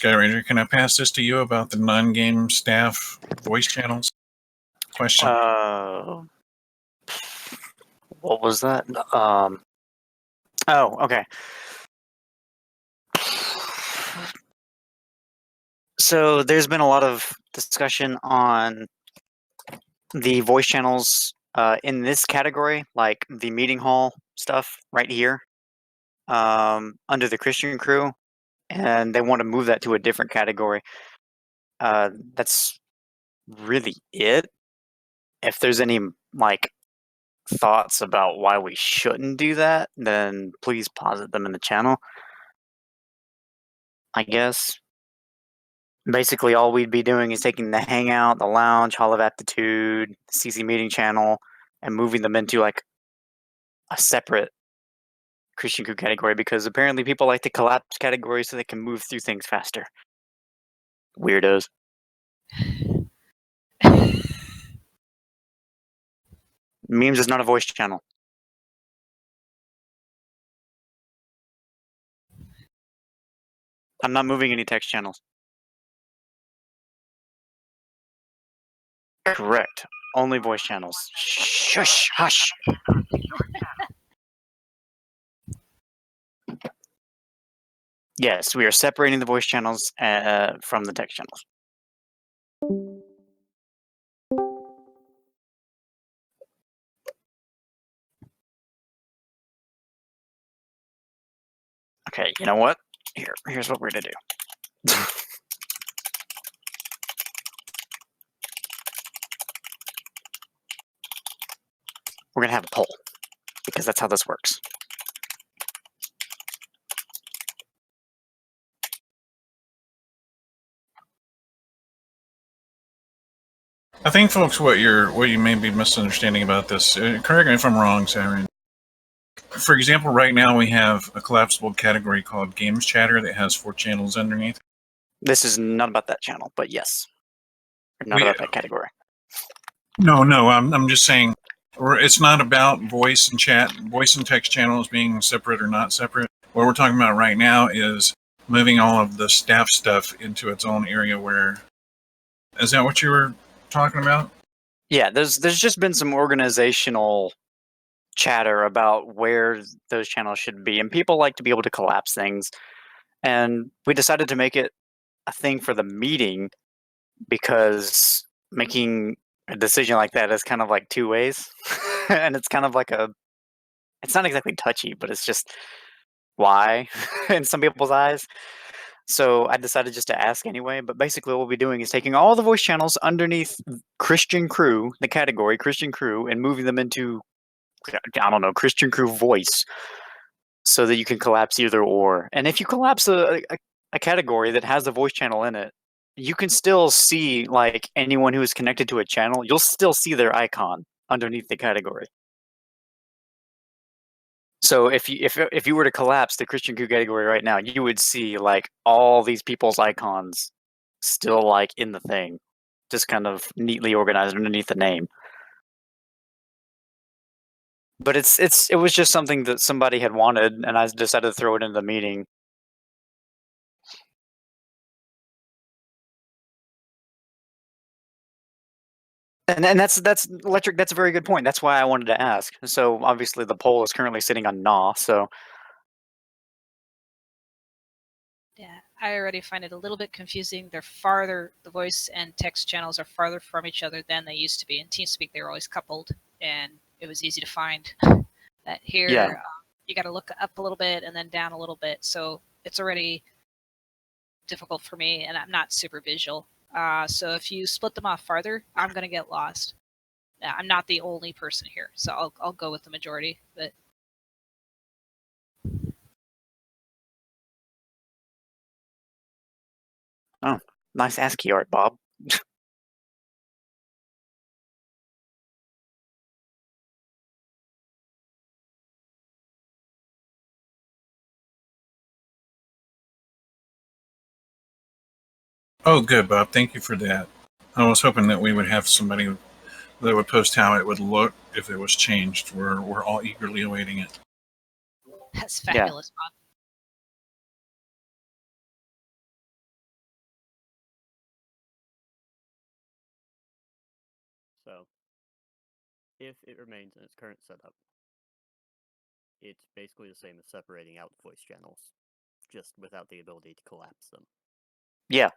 Guy Ranger, can I pass this to you about the non-game staff voice channels? Question. What was that? Oh, okay. So there's been a lot of discussion on the voice channels in this category, like the meeting hall stuff right here, under the Christian crew, and they want to move that to a different category. That's really it. If there's any like thoughts about why we shouldn't do that, then please posit them in the channel. I guess. Basically, all we'd be doing is taking the Hangout, the Lounge, Hall of Aptitude, CC Meeting channel, and moving them into like a separate Christian Crew category because apparently people like to collapse categories so they can move through things faster. Weirdos. Memes is not a voice channel. I'm not moving any text channels. Correct. Only voice channels. Shush, hush. Yes, we are separating the voice channels from the text channels. Okay, you know what? Here's what we're gonna do. We're gonna have a poll because that's how this works. I think, folks, what you may be misunderstanding about this. Correct me if I'm wrong, Siren. For example, right now we have a collapsible category called Games Chatter that has 4 channels underneath. This is not about that channel, but yes, not about that category. No, I'm just saying it's not about voice and chat, voice and text channels being separate or not separate. What we're talking about right now is moving all of the staff stuff into its own area. Where is that what you were talking about? Yeah, there's just been some organizational chatter about where those channels should be, and people like to be able to collapse things. And we decided to make it a thing for the meeting because making a decision like that is kind of like 2 ways, and it's kind of like it's not exactly touchy, but it's just why in some people's eyes. So I decided just to ask anyway. But basically, what we'll be doing is taking all the voice channels underneath Christian Crew, the category Christian Crew, and moving them into, I don't know, Christian Crew voice, so that you can collapse either or. And if you collapse a category that has a voice channel in it, you can still see like anyone who is connected to a channel. You'll still see their icon underneath the category. So if you were to collapse the Christian Crew category right now, you would see like all these people's icons still like in the thing, just kind of neatly organized underneath the name. But it was just something that somebody had wanted, and I decided to throw it into the meeting. And that's Electric. That's a very good point. That's why I wanted to ask. So obviously the poll is currently sitting on Nah. So yeah, I already find it a little bit confusing. They're farther. The voice and text channels are farther from each other than they used to be. In TeamSpeak, they were always coupled, and it was easy to find. That here, yeah. You got to look up a little bit and then down a little bit. So it's already difficult for me, and I'm not super visual. So if you split them off farther, I'm gonna get lost. I'm not the only person here, so I'll go with the majority. But Oh, nice ASCII art, Bob. Oh, good, Bob. Thank you for that. I was hoping that we would have somebody that would post how it would look if it was changed. We're all eagerly awaiting it. that's fabulous, Bob. So, if it remains in its current setup, it's basically the same as separating out voice channels, just without the ability to collapse them. Yeah.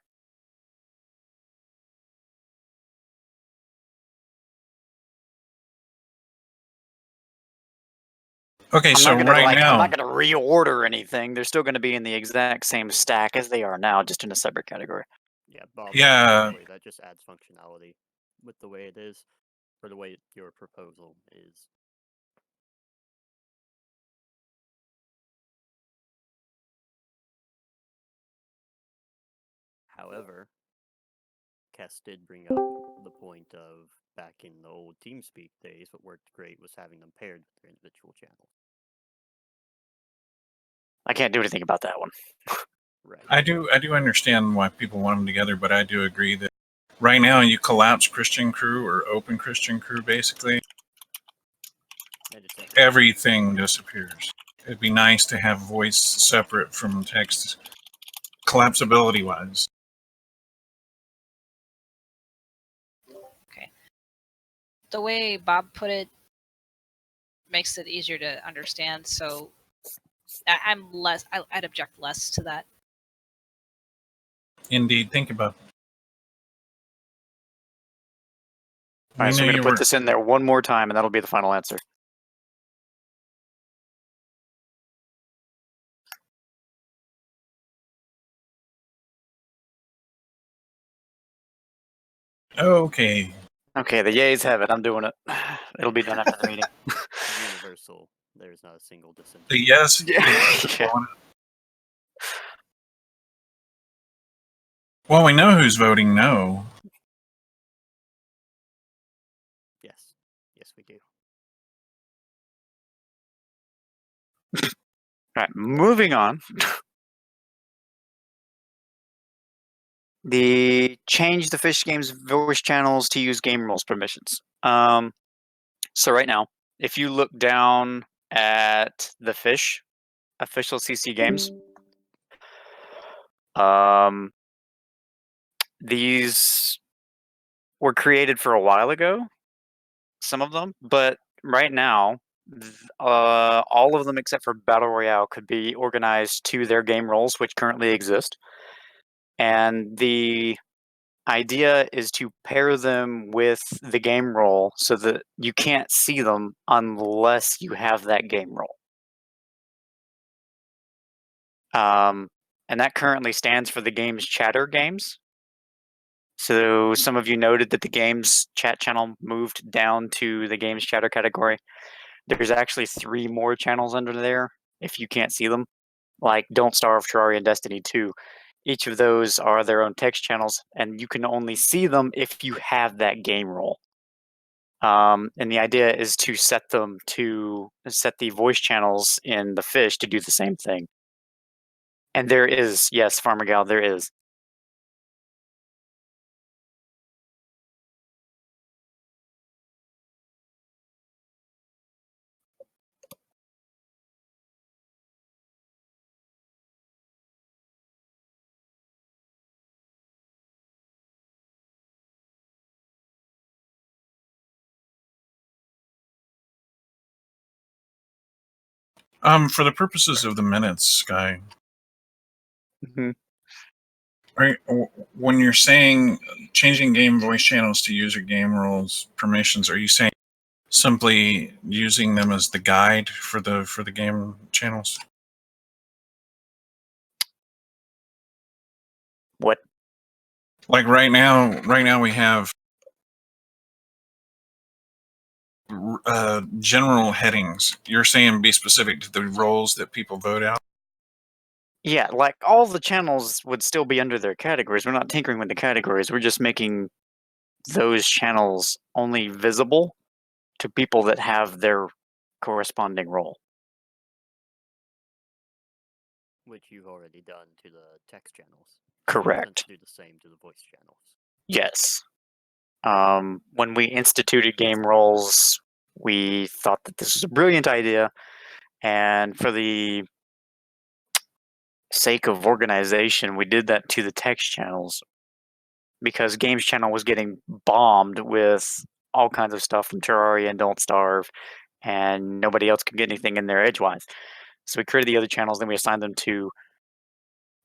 Okay, so I'm right now, not gonna reorder anything. They're still gonna be in the exact same stack as they are now, just in a separate category. Yeah, Bob. Yeah. Basically, that just adds functionality with the way it is, or the way your proposal is. However, Kess did bring up the point of back in the old TeamSpeak days, what worked great was having them paired with their individual channels. I can't do anything about that one. Right. I do understand why people want them together, but I do agree that right now you collapse Christian Crew or Open Christian Crew, basically, And it's everything disappears. It'd be nice to have voice separate from text, collapsibility wise. The way Bob put it makes it easier to understand. So I'd object less to that. Indeed, think about it. All right, so knew I'm you gonna were- put this in there one more time, and that'll be the final answer. Okay. Okay, the yays have it. I'm doing it. It'll be done after the meeting. universal. There's not a single dissent. The yes. Yeah. Well, we know who's voting no. Yes. Yes, we do. All right, moving on. The change the Fish Games voice channels to use game rules permissions. So right now, if you look down at the Fish official CC games, these were created for a while ago, some of them, but right now, all of them except for Battle Royale could be organized to their game roles, which currently exist. And the idea is to pair them with the game role so that you can't see them unless you have that game role. And that currently stands for the game's chatter games. So some of you noted that the game's chat channel moved down to the game's chatter category. There's actually 3 more channels under there if you can't see them, like Don't Starve, Terraria, and Destiny 2. Each of those are their own text channels, and you can only see them if you have that game role. And the idea is to set the voice channels in the Fish to do the same thing. And there is, yes, Farmer Gal, there is. For the purposes of the minutes, Sky, Mm-hmm. right? When you're saying changing game voice channels to user game roles permissions, are you saying simply using them as the guide for the game channels? What? Like right now we have general headings. You're saying be specific to the roles that people vote out? Yeah, like all the channels would still be under their categories. We're not tinkering with the categories. We're just making those channels only visible to people that have their corresponding role. Which you've already done to the text channels. Correct. Let's do the same to the voice channels. Yes. When we instituted game roles, we thought that this was a brilliant idea, and for the sake of organization, we did that to the text channels because Games Channel was getting bombed with all kinds of stuff from Terraria and Don't Starve, and nobody else could get anything in there edgewise. So we created the other channels, then we assigned them to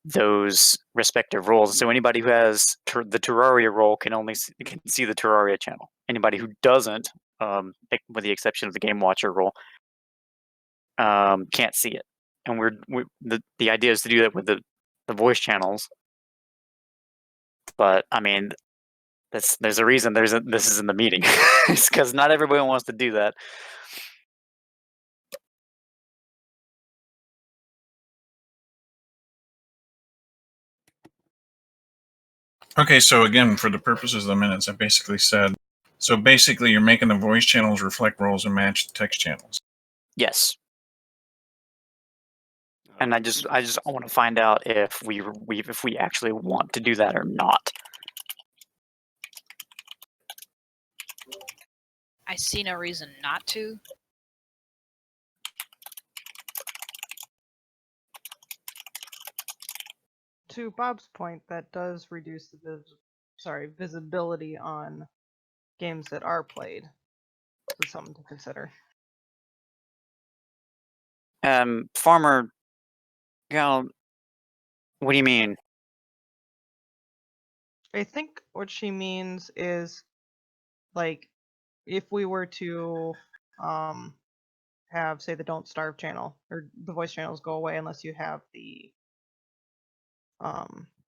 those respective roles. So anybody who has the Terraria role can only can see the Terraria channel. Anybody who doesn't, with the exception of the Game Watcher role, can't see it. And the idea is to do that with the voice channels. But I mean, there's a reason this is in the meeting. It's because not everybody wants to do that. Okay, so again, for the purposes of the minutes, I basically said, so basically you're making the voice channels reflect roles and match the text channels. Yes. And I just want to find out if we actually want to do that or not. I see no reason not to. To Bob's point, that does reduce the visibility on games that are played. So something to consider. Farmer, Gal, what do you mean? I think what she means is, like, if we were to have, say, the Don't Starve channel, or the voice channels go away unless you have the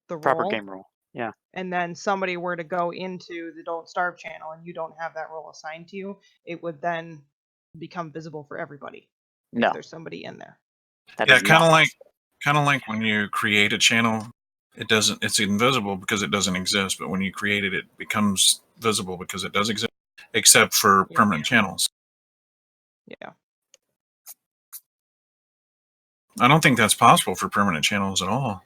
Proper role, game rule. Yeah. and then somebody were to go into the Don't Starve channel and you don't have that role assigned to you, it would then become visible for everybody. No. If there's somebody in there. Yeah, kind of like when you create a channel, it's invisible because it doesn't exist, but when you create it, it becomes visible because it does exist, except for permanent channels. Yeah. I don't think that's possible for permanent channels at all.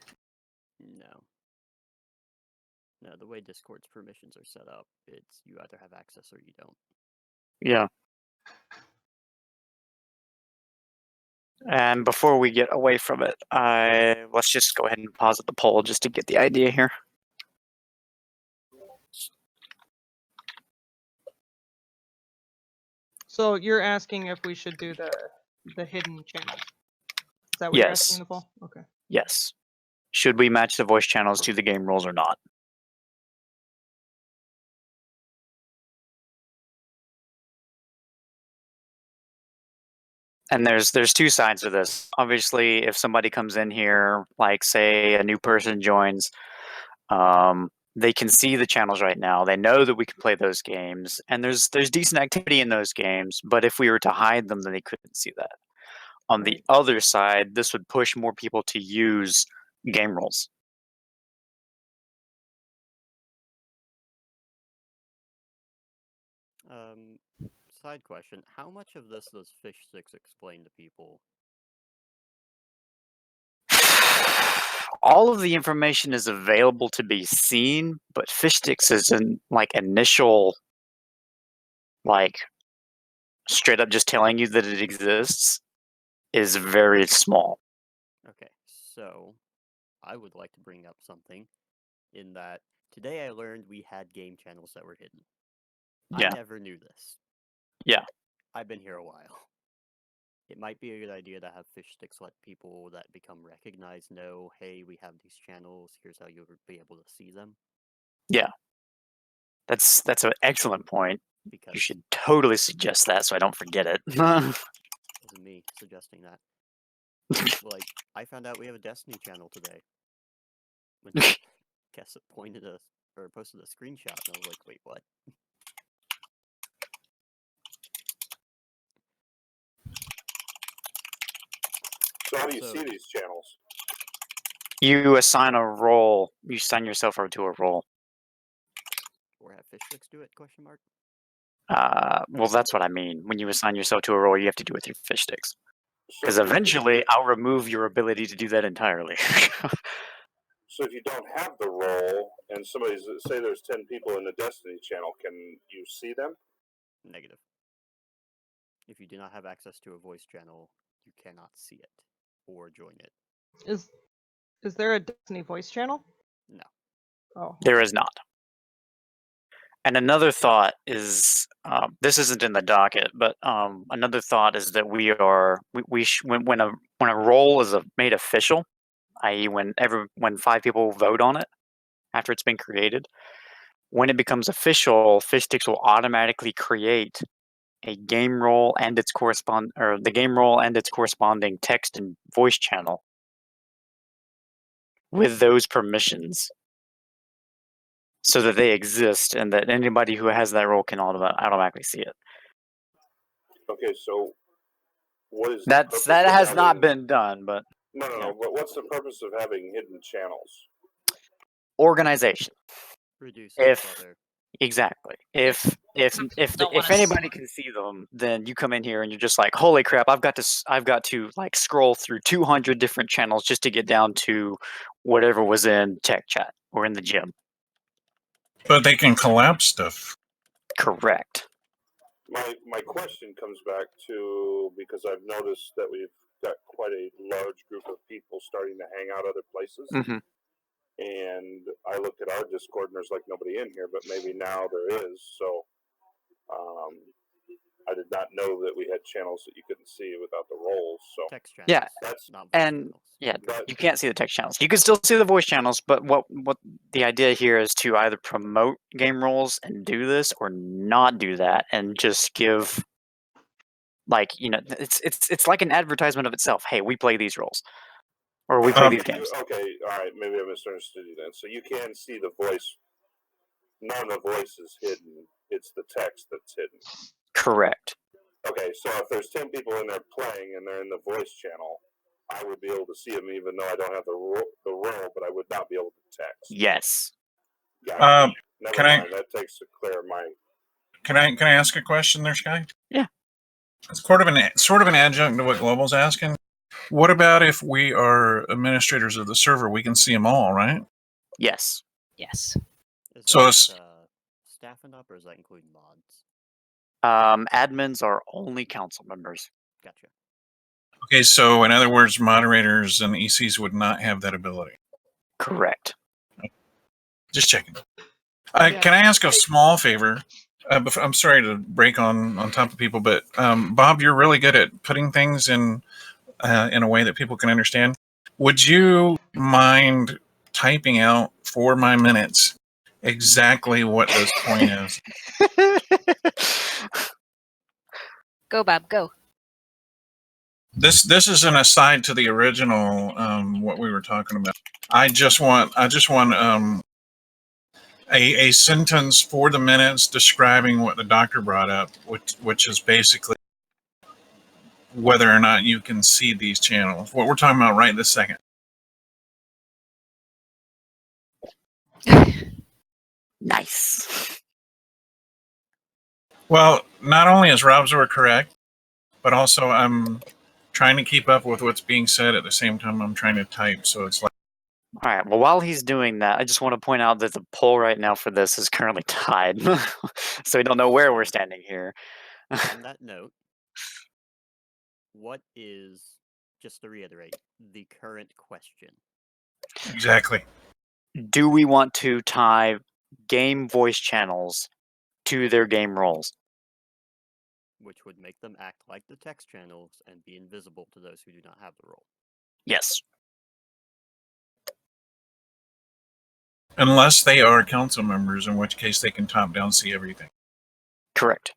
No, the way Discord's permissions are set up, it's you either have access or you don't. Yeah. And before we get away from it, let's just go ahead and pause at the poll just to get the idea here. So you're asking if we should do the hidden channels? Is that what you're asking in the poll? Okay. Yes. Should we match the voice channels to the game rules or not? And there's two sides to this. Obviously, if somebody comes in here, like say a new person joins, they can see the channels right now. They know that we can play those games, and there's decent activity in those games. But if we were to hide them, then they couldn't see that. On the other side, this would push more people to use game rules. Side question: how much of this does Fish Sticks explain to people? All of the information is available to be seen, but Fish Sticks is in initial, straight up just telling you that it exists is very small. Okay, so I would like to bring up something in that today I learned we had game channels that were hidden. Yeah. I never knew this. Yeah. I've been here a while. It might be a good idea to have Fish Sticks let people that become recognized know, hey, we have these channels, here's how you'll be able to see them. Yeah. That's an excellent point. Because you should totally suggest that so I don't forget it. It wasn't me suggesting that. Like, I found out we have a Destiny channel today. When Kesset posted a screenshot, and I was like, wait, what? So how do you see these channels? You assign a role. You assign yourself to a role. Or have Fish Sticks do it? Question mark. Well, that's what I mean. When you assign yourself to a role, you have to do it with your Fish Sticks. Because eventually, I'll remove your ability to do that entirely. So if you don't have the role, and say there's 10 people in the Destiny channel, can you see them? Negative. If you do not have access to a voice channel, you cannot see it or join it. Is there a Destiny voice channel? No. Oh. There is not. And another thought is, this isn't in the docket, but another thought is that when a role is made official, i.e., when 5 people vote on it after it's been created, when it becomes official, Fishsticks will automatically create a game role and its corresponding text and voice channel with those permissions, so that they exist and that anybody who has that role can automatically see it. Okay, so what is the That purpose that of has not having- been done, but No, no, yeah. no. But what's the purpose of having hidden channels? organization. Reduce If clutter. exactly, if Don't wanna anybody can see them, then you come in here and you're just like, holy crap! I've got to like scroll through 200 different channels just to get down to whatever was in tech chat or in the gym. But they can collapse stuff. Correct. My question comes back to, because I've noticed that we've got quite a large group of people starting to hang out other places. Hmm. And I looked at our Discord and there's like nobody in here, but maybe now there is. So I did not know that we had channels that you couldn't see without the roles. So Text channels. Yeah, that's not voice and channels. yeah, but you can't see the text channels. You can still see the voice channels, but what the idea here is to either promote game roles and do this, or not do that and just give, like, it's like an advertisement of itself. Hey, we play these roles, or we play these games. Okay, all right, maybe I misunderstood you then. So you can see the voice. None of the voice is hidden. It's the text that's hidden. Correct. Okay, so if there's 10 people in there playing and they're in the voice channel, I would be able to see them even though I don't have the role, but I would not be able to text. Yes. Gotcha. Never can I- mind. That takes to clear my. Can I ask a question there, Sky? Yeah. It's sort of an adjunct to what Global's asking. What about if we are administrators of the server? We can see them all, right? Yes. Yes. Is So that it's- staff and up, or does that include mods? Admins are only council members. Gotcha. Okay, so in other words, moderators and ECs would not have that ability. Correct. Just checking. Yeah. Can I ask a small favor? I'm sorry to break on top of people, but Bob, you're really good at putting things in a way that people can understand. Would you mind typing out for my minutes exactly what this point is? Go, Bob. Go. This is an aside to the original what we were talking about. I just want a sentence for the minutes describing what the doctor brought up, which is basically whether or not you can see these channels. What we're talking about right this second. Nice. Well, not only is Rob's word correct, but also I'm trying to keep up with what's being said at the same time I'm trying to type. So it's like, All right. Well, while he's doing that, I just want to point out that the poll right now for this is currently tied, so we don't know where we're standing here. On that note, what is, just to reiterate, the current question? exactly. Do we want to tie game voice channels to their game roles? Which would make them act like the text channels and be invisible to those who do not have the role. Yes. Unless they are council members, in which case they can top down see everything. Correct.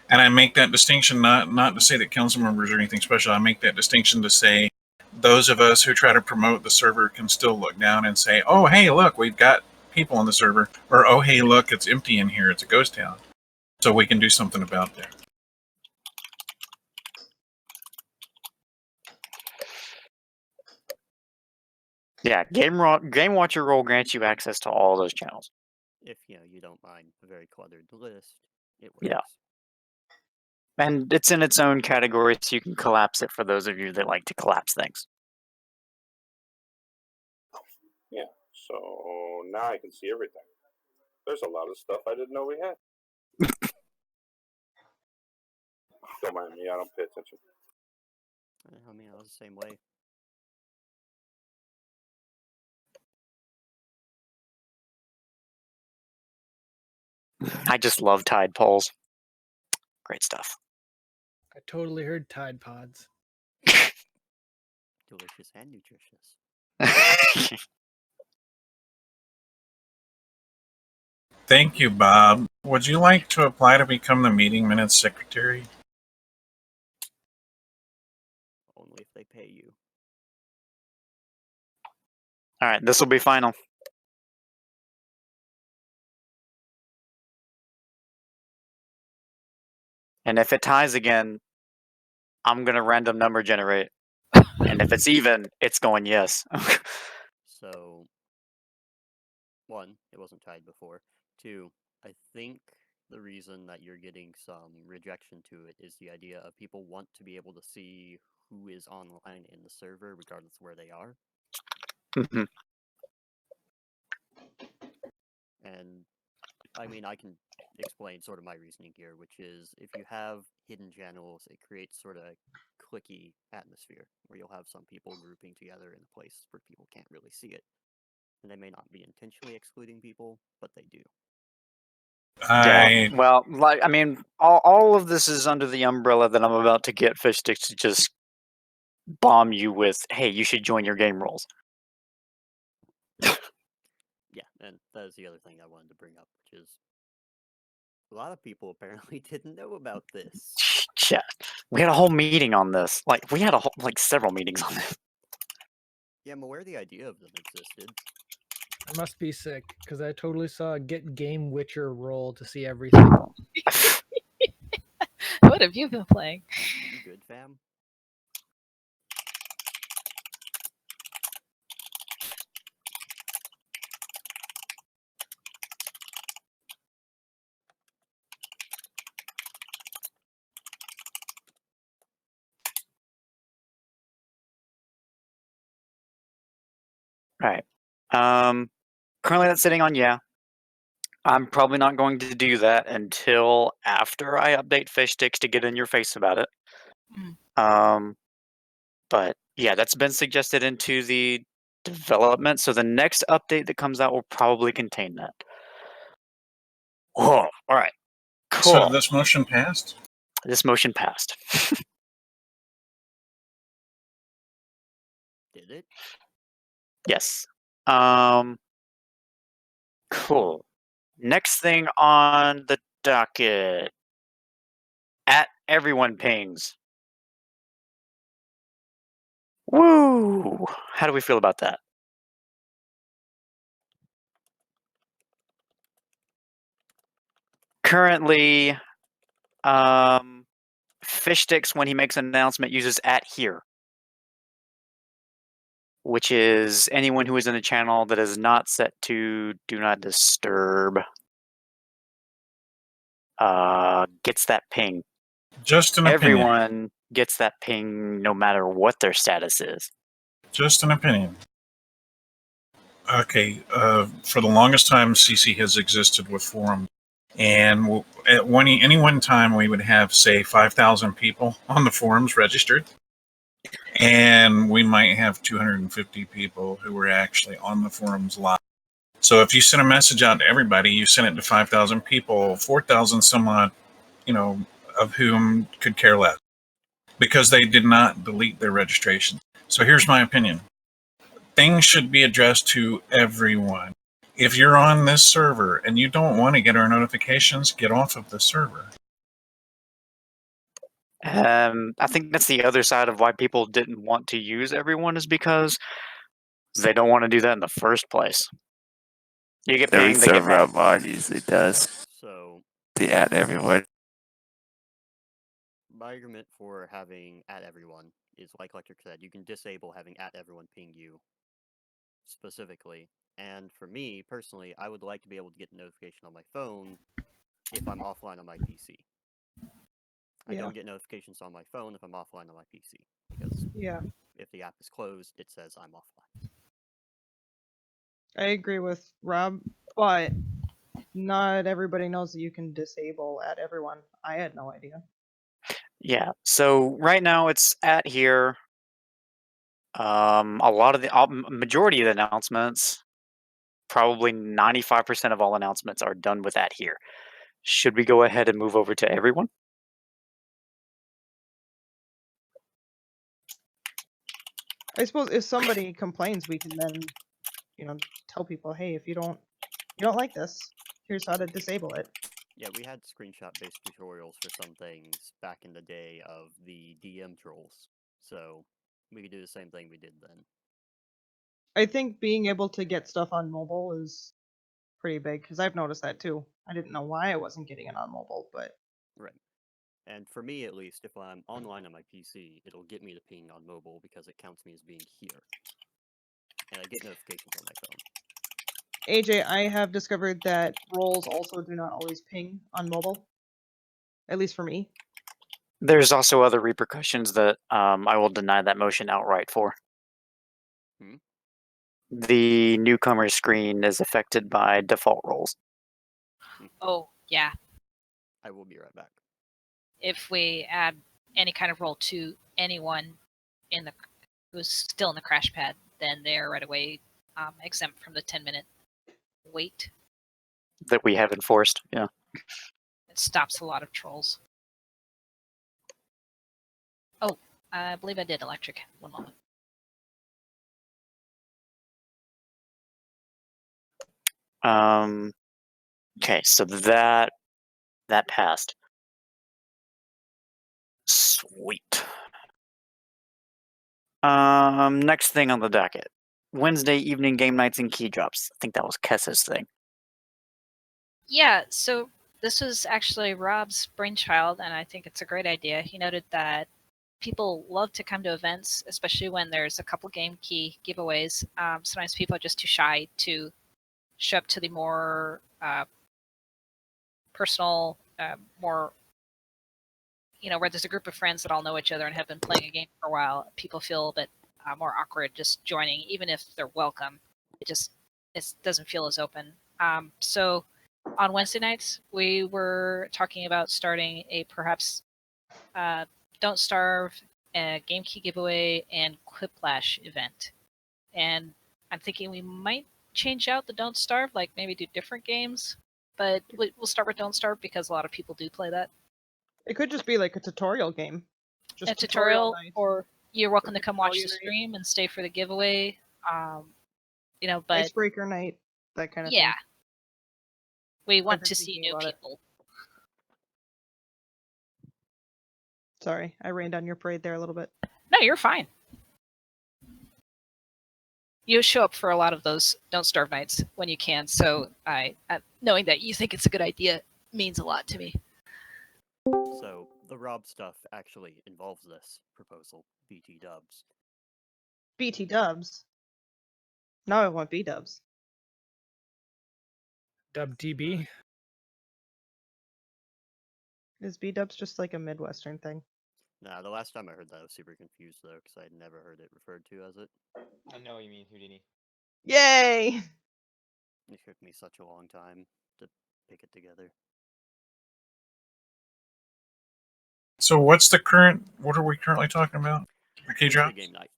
And I make that distinction not to say that council members are anything special. I make that distinction to say those of us who try to promote the server can still look down and say, oh, hey, look, we've got people on the server. Or, oh, hey, look, it's empty in here. It's a ghost town. So we can do something about that. Yeah. Game Watcher role grants you access to all those channels. If you don't mind a very cluttered list, it works. Yeah. And it's in its own category, so you can collapse it for those of you that like to collapse things. Yeah. So now I can see everything. There's a lot of stuff I didn't know we had. Don't mind me. I don't pay attention. I mean, I was the same way. I just love Tide Poles. Great stuff. I totally heard Tide Pods. Delicious and nutritious. Thank you, Bob. Would you like to apply to become the meeting minutes secretary? Only if they pay you. All right, this will be final. And if it ties again, I'm gonna random number generate. And if it's even, it's going yes. So, one, it wasn't tied before. Two, I think the reason that you're getting some rejection to it is the idea of people want to be able to see who is online in the server, regardless of where they are. Mhm. And I mean, I can explain sort of my reasoning here, which is if you have hidden channels, it creates sort of a cliquey atmosphere where you'll have some people grouping together in a place where people can't really see it. And they may not be intentionally excluding people, but they do. Yeah. Well, like I mean, all of this is under the umbrella that I'm about to get Fish Sticks to just bomb you with, "Hey, you should join your game rules." Yeah, and that is the other thing I wanted to bring up, which is a lot of people apparently didn't know about this. Yeah, we had a whole meeting on this. Like we had several meetings on this. Yeah, I'm aware the idea of them existed. I must be sick because I totally saw a Get Game Witcher roll to see everything. What have you been playing? You good, fam? Right. Currently that's sitting on yeah. I'm probably not going to do that until after I update Fish Sticks to get in your face about it. But yeah, that's been suggested into the development. So the next update that comes out will probably contain that. Oh, all right. Cool. So this motion passed? This motion passed. Did it? Yes. Cool. Next thing on the docket. At everyone pings. Woo! How do we feel about that? Currently, Fish Sticks, when he makes an announcement, uses at here, which is anyone who is in a channel that is not set to do not disturb gets that ping. Just an opinion. Everyone gets that ping no matter what their status is. Just an opinion. Okay, for the longest time, CC has existed with forums, and at any one time, we would have, say, 5,000 people on the forums registered, and we might have 250 people who were actually on the forums live. So if you sent a message out to everybody, you sent it to 5,000 people, 4,000 some odd, of whom could care less, because they did not delete their registration. So here's my opinion. Things should be addressed to everyone. If you're on this server and you don't want to get our notifications, get off of the server. I think that's the other side of why people didn't want to use everyone is because they don't want to do that in the first place. You get Every pinged, they get server mad. I'm on usually does So, the at everyone. my argument for having at everyone is like Electric said, you can disable having at everyone ping you specifically. And for me personally, I would like to be able to get a notification on my phone if I'm offline on my PC. I Yeah. don't get notifications on my phone if I'm offline on my PC because Yeah, if the app is closed, it says I'm offline. I agree with Rob, but not everybody knows that you can disable at everyone. I had no idea. Yeah. So right now it's at here. A lot of the majority of the announcements, probably 95% of all announcements are done with at here. Should we go ahead and move over to everyone? I suppose if somebody complains, we can then, tell people, hey, if you don't like this, here's how to disable it. Yeah, we had screenshot-based tutorials for some things back in the day of the DM trolls, so we could do the same thing we did then. I think being able to get stuff on mobile is pretty big because I've noticed that too. I didn't know why I wasn't getting it on mobile, but Right. And for me, at least, if I'm online on my PC, it'll get me the ping on mobile because it counts me as being here. And I get notifications on my phone. AJ, I have discovered that roles also do not always ping on mobile. At least for me. There's also other repercussions that I will deny that motion outright for. Hmm? The newcomer screen is affected by default roles. Oh, yeah. I will be right back. If we add any kind of role to anyone who's still in the crash pad, then they're right away exempt from the 10-minute wait. That we have enforced, yeah. It stops a lot of trolls. Oh, I believe I did electric. One moment. Okay, so that passed. Sweet. Next thing on the docket. Wednesday evening game nights and key drops. I think that was Kessa's thing. Yeah, so this was actually Rob's brainchild, and I think it's a great idea. He noted that people love to come to events, especially when there's a couple game key giveaways. Sometimes people are just too shy to show up to the more personal, more, where there's a group of friends that all know each other and have been playing a game for a while. People feel a bit more awkward just joining, even if they're welcome. It doesn't feel as open. So on Wednesday nights, we were talking about starting a perhaps Don't Starve, a Game Key giveaway, and Quiplash event. And I'm thinking we might change out the Don't Starve, like maybe do different games. But we'll start with Don't Starve because a lot of people do play that. It could just be like a tutorial game. Just A tutorial, night. or you're welcome to come watch the tutorial night. stream and stay for the giveaway. But Icebreaker night, that kind of yeah, thing. we want been to see thinking new about it. people. Sorry, I rained on your parade there a little bit. No, you're fine. You show up for a lot of those Don't Starve nights when you can, so I knowing that you think it's a good idea means a lot to me. So, the Rob stuff actually involves this proposal, BT dubs. BT dubs. Now I want B dubs. Dub DB. Is B dubs just like a Midwestern thing? Nah, the last time I heard that I was super confused though, because I'd never heard it referred to as it. I know what you mean, Houdini. Yay! It took me such a long time to pick it together. So what are we currently talking about? The key Wednesday drops? game night.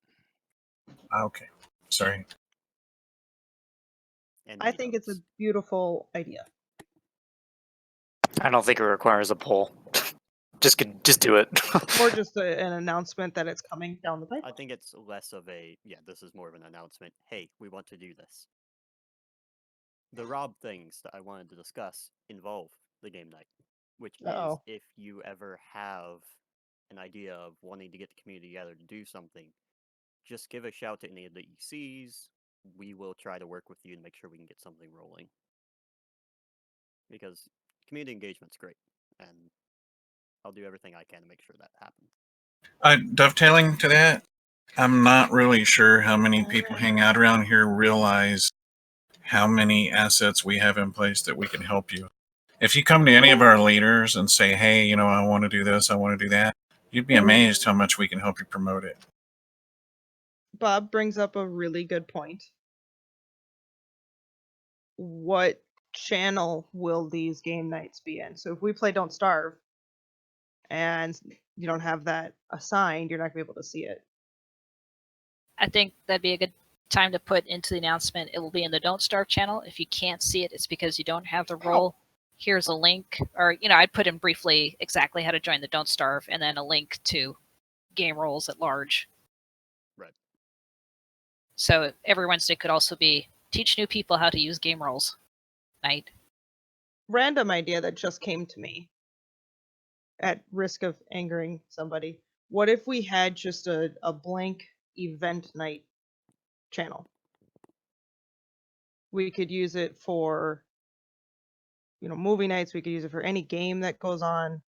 Okay. Sorry. And I think it's a B-dubs. beautiful idea. I don't think it requires a poll. just do it. Or just an announcement that it's coming down the pipe. I think it's less of a, this is more of an announcement. Hey, we want to do this. The Rob things that I wanted to discuss involve the game night, which is if you ever have an idea of wanting to get the community together to do something, just give a shout to any of the ECs. We will try to work with you and make sure we can get something rolling. Because community engagement's great, and I'll do everything I can to make sure that happens. Dovetailing to that, I'm not really sure how many people hang out around here realize how many assets we have in place that we can help you. If you come to any of our leaders and say, hey, I want to do this, I want to do that, you'd be amazed how much we can help you promote it. Bob brings up a really good point. What channel will these game nights be in? So if we play Don't Starve and you don't have that assigned, you're not going to be able to see it. I think that'd be a good time to put into the announcement. It will be in the Don't Starve channel. If you can't see it, it's because you don't have the role here's a link, or I'd put in briefly exactly how to join the Don't Starve, and then a link to game roles at large. Right. So every Wednesday could also be teach new people how to use game roles night. Random idea that just came to me, at risk of angering somebody. What if we had just a blank event night channel? We could use it for, movie nights. We could use it for any game that goes on.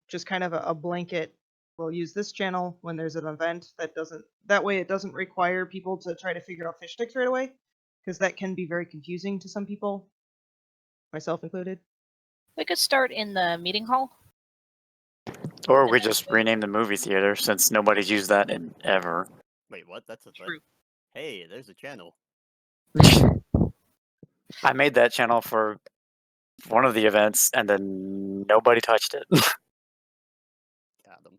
Just kind of a blanket. We'll use this channel when there's an event that way it doesn't require people to try to figure out fish sticks right away, because that can be very confusing to some people, myself included. We could start in the meeting hall. Or And we then just go- rename the movie theater since nobody's used that in ever. Wait, what? That's a thing. True. Hey, there's a channel. I made that channel for one of the events and then nobody touched it. Got them.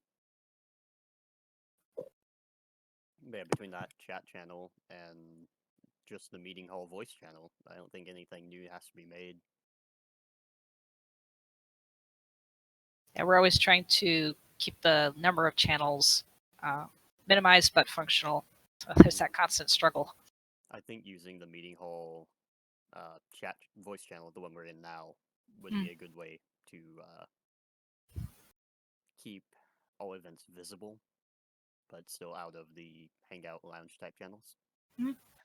Yeah, between that chat channel and just the meeting hall voice channel, I don't think anything new has to be made. And we're always trying to keep the number of channels minimized but functional. So there's that constant struggle. I think using the meeting hall chat voice channel, the one we're in now, would be a good way to keep all events visible, but still out of the hangout lounge type channels.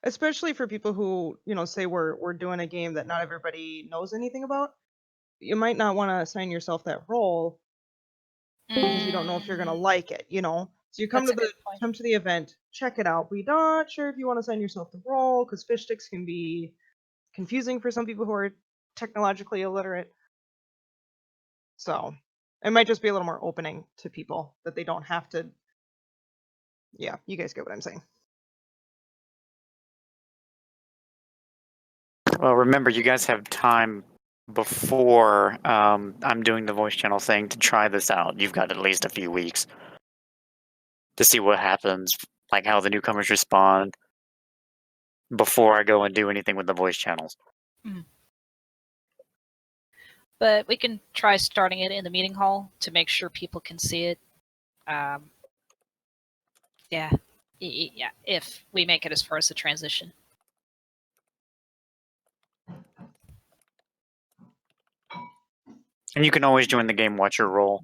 Especially for people who, say we're doing a game that not everybody knows anything about. You might not want to assign yourself that role because you don't know if you're gonna like it, So you come That's to a good point. come to the event, check it out. We're not sure if you want to assign yourself the role because fish sticks can be confusing for some people who are technologically illiterate. So it might just be a little more opening to people that they don't have to. Yeah, you guys get what I'm saying. Well, remember, you guys have time before I'm doing the voice channel thing to try this out. You've got at least a few weeks to see what happens, like how the newcomers respond, before I go and do anything with the voice channels. But we can try starting it in the meeting hall to make sure people can see it. Yeah, if we make it as far as the transition. And you can always join the Game Watcher role.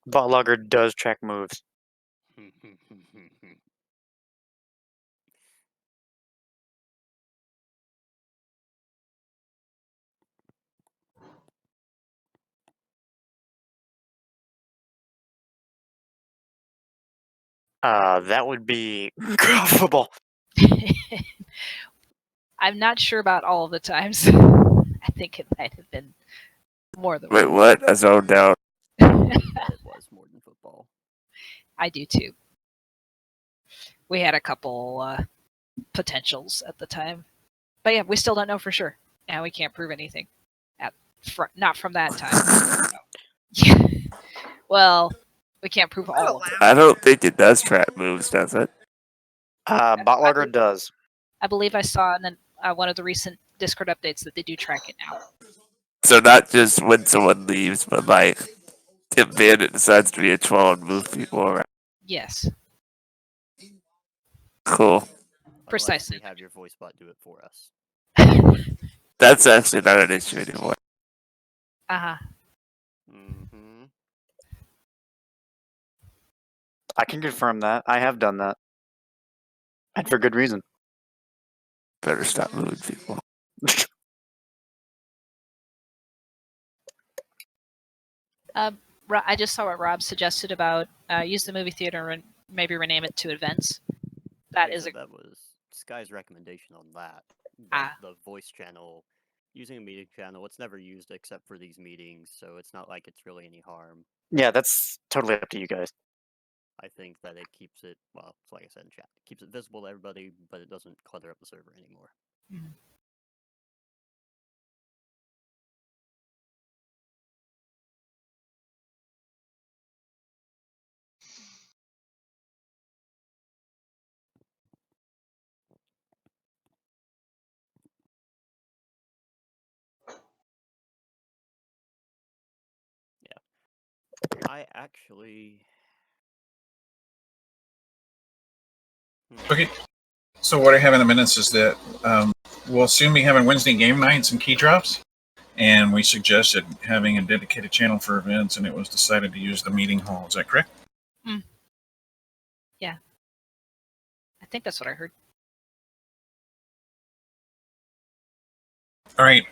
Botlogger does track moves. That would be football. I'm not sure about all of the times. I think it might have been more than Wait, one. what? I zoned out. It was more than football. I do too. We had a couple potentials at the time, but yeah, we still don't know for sure, and we can't prove anything. Not from that time. Yeah. Well, we can't prove all of them. I don't think it does track moves, does it? Botlogger does. I believe I saw in one of the recent Discord updates that they do track it now. So not just when someone leaves, but like if Bandit decides to be a troll and move people around. Yes, Cool. precisely. Unless we have your voice bot do it for us. That's actually not an issue anymore. Uh-huh. Mm-hmm. I can confirm that. I have done that. And for good reason. Better stop moving people. I just saw what Rob suggested about use the movie theater and maybe rename it to events. That Like I is a said, that was Sky's recommendation on that. But Ah. the voice channel, using a meeting channel, it's never used except for these meetings, so it's not like it's really any harm. Yeah, that's totally up to you guys. I think that it keeps it, well, it's like I said in chat, it keeps it visible to everybody, but it doesn't clutter up the server anymore. Mhm. I actually. Okay. So what I have in the minutes is that we'll soon be having Wednesday game nights and key drops, and we suggested having a dedicated channel for events, and it was decided to use the meeting hall. Is that correct? Yeah. I think that's what I heard. All right.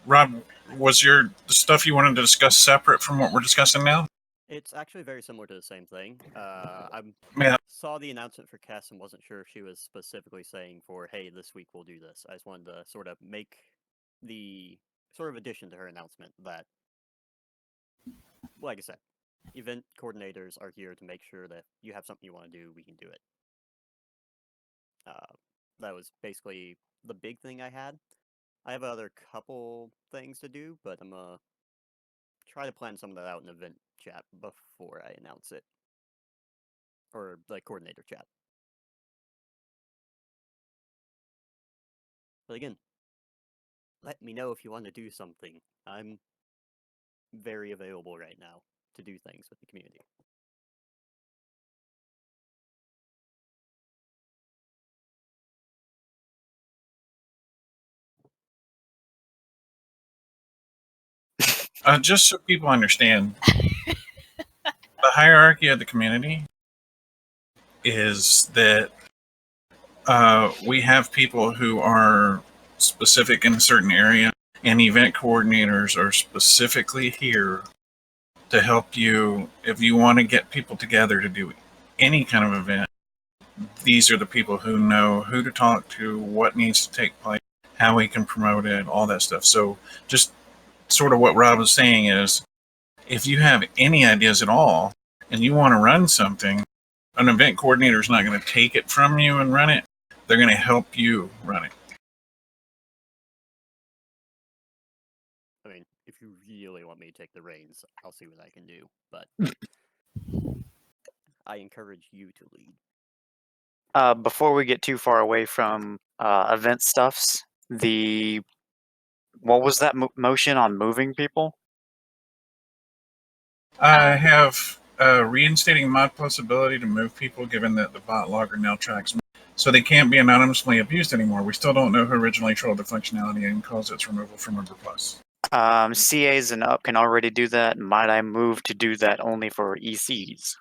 Rob, was the stuff you wanted to discuss separate from what we're discussing now? It's actually very similar to the same thing. I Yeah. saw the announcement for Cass and wasn't sure if she was specifically saying for, hey, this week we'll do this. I just wanted to sort of make the sort of addition to her announcement that, like I said, event coordinators are here to make sure that you have something you want to do, we can do it. That was basically the big thing I had. I have another couple things to do, but I'm gonna try to plan some of that out in event chat before I announce it. Or the coordinator chat. But again, let me know if you want to do something. I'm very available right now to do things with the community. Just so people understand, the hierarchy of the community is that we have people who are specific in a certain area, and event coordinators are specifically here to help you if you want to get people together to do any kind of event. These are the people who know who to talk to, what needs to take place, how we can promote it, all that stuff. So just sort of what Rob was saying is, if you have any ideas at all and you want to run something, an event coordinator is not going to take it from you and run it. They're going to help you run it. I mean, if you really want me to take the reins, I'll see what I can do. But I encourage you to lead. Before we get too far away from event stuffs, what was that motion on moving people? I have reinstating Mod Plus ability to move people, given that the bot logger now tracks me, so they can't be anonymously abused anymore. We still don't know who originally trolled the functionality and caused its removal from Member Plus. CAs and up can already do that. Might I move to do that only for ECs?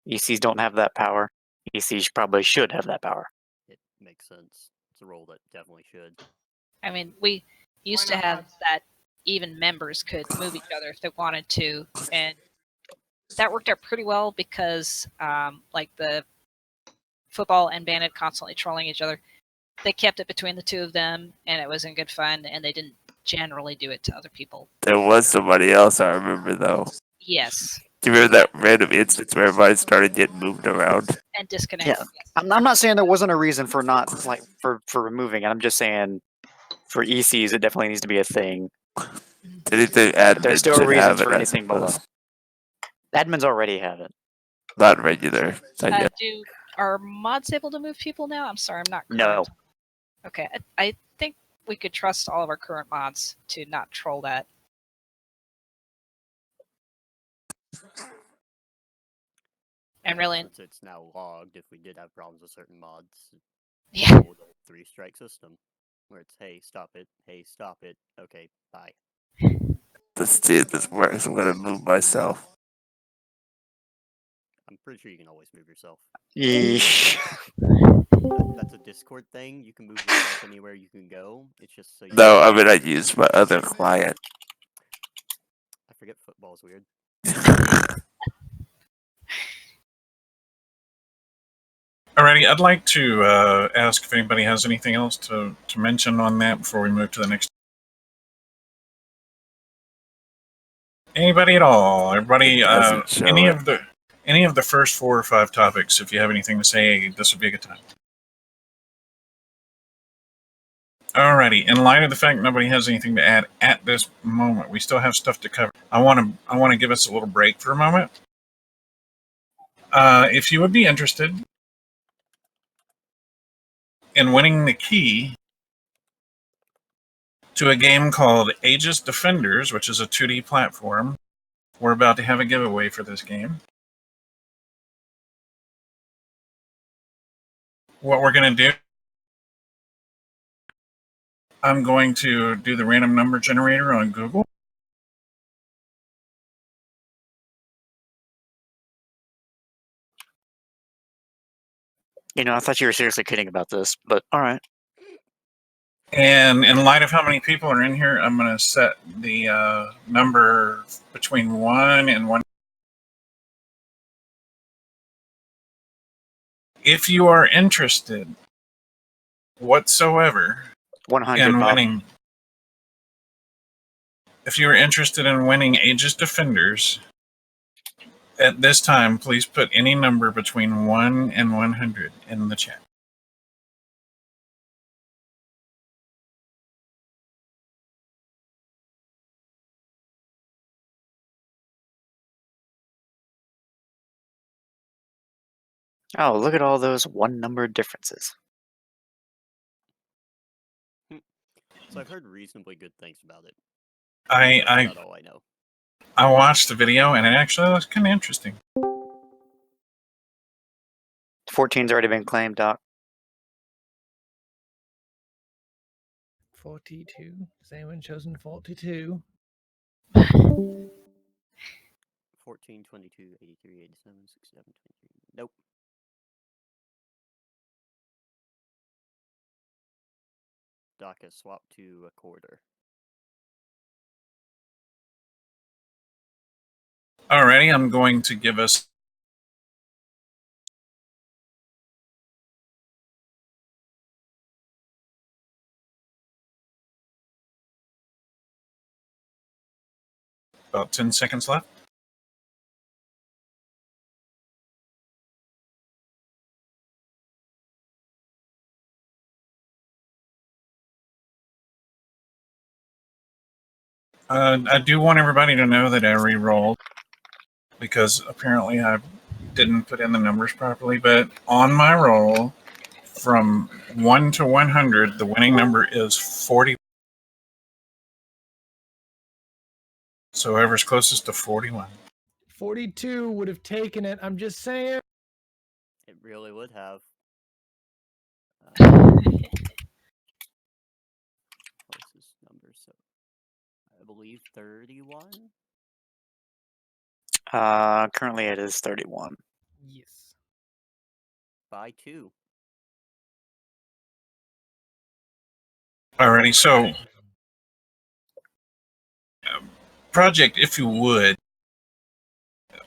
ECs don't have that power. ECs probably should have that power. It makes sense. It's a role that definitely should. I mean, we used to have that even members could move each other if they wanted to, and that worked out pretty well because, like the football and bandit constantly trolling each other, they kept it between the two of them, and it was in good fun, and they didn't generally do it to other people. There was somebody else I remember though. Yes, Do you remember that random instance where everybody started getting moved around? and disconnected. Yeah. I'm not saying there wasn't a reason for not like for removing it. I'm just saying for ECs it definitely needs to be a thing. Anything But admin there's still should have reasons it, for I anything below. suppose. Admins already have it. Not regular. Not yet. Are mods able to move people now? I'm sorry, I'm not current. No. Okay, I think we could trust all of our current mods to not troll that. And really, Since it's now logged, if we did have problems with certain mods, yeah. the 3-strike system, where it's, hey, stop it, okay, bye. Let's see if this works. I'm gonna move myself. pretty sure you can always move yourself. Yeesh. That's a Discord thing. You can move yourself anywhere you can go. It's just so you. No, I mean I use my other client. I forget football's weird. Alrighty, I'd like to ask if anybody has anything else to mention on that before we move to the next. Anybody at all? Everybody, It doesn't show any it. of the first 4 or 5 topics. If you have anything to say, this would be a good time. Alrighty, in light of the fact nobody has anything to add at this moment, we still have stuff to cover. I want to give us a little break for a moment. If you would be interested in winning the key to a game called Aegis Defenders, which is a 2D platform, we're about to have a giveaway for this game. What we're going to do, I'm going to do the random number generator on Google. You know, I thought you were seriously kidding about this, but all right. And in light of how many people are in here, I'm going to set the number between 1 and 1. If you are interested whatsoever 100. in Bob. winning, if you are interested in winning Aegis Defenders, at this time, please put any number between 1 and 100 in the chat. Oh, look at all those one-number differences. So I've heard reasonably good things about it. I That's all I know. I watched the video and it actually looks kind of interesting. 14's already been claimed, Doc. 42. Has anyone chosen 42? 14, 22, 83, 87, 67, 23. Nope. Doc has swapped to a quarter. Alrighty, I'm going to give us about 10 seconds left. I do want everybody to know that I re-rolled because apparently I didn't put in the numbers properly, but on my roll from 1 to 100, the winning number is 40. So whoever's closest to 41. 42 would have taken it. I'm just saying. It really would have. Closest number, so I believe 31. Currently it is 31. Yes. By 2. Alrighty, so project, if you would,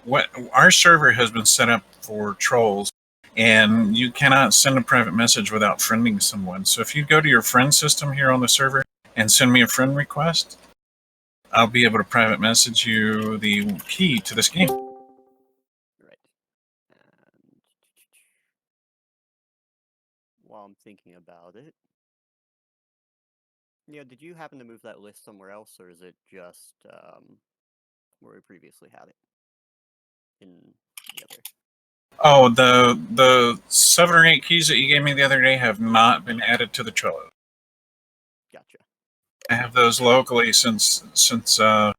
what our server has been set up for trolls, and you cannot send a private message without friending someone. So if you go to your friend system here on the server and send me a friend request, I'll be able to private message you the key to this game. Right. And while I'm thinking about it, yeah, did you happen to move that list somewhere else, or is it just where we previously had it? In the other. Oh, the 7 or 8 keys that you gave me the other day have not been added to the Trello. Gotcha. I have those locally since I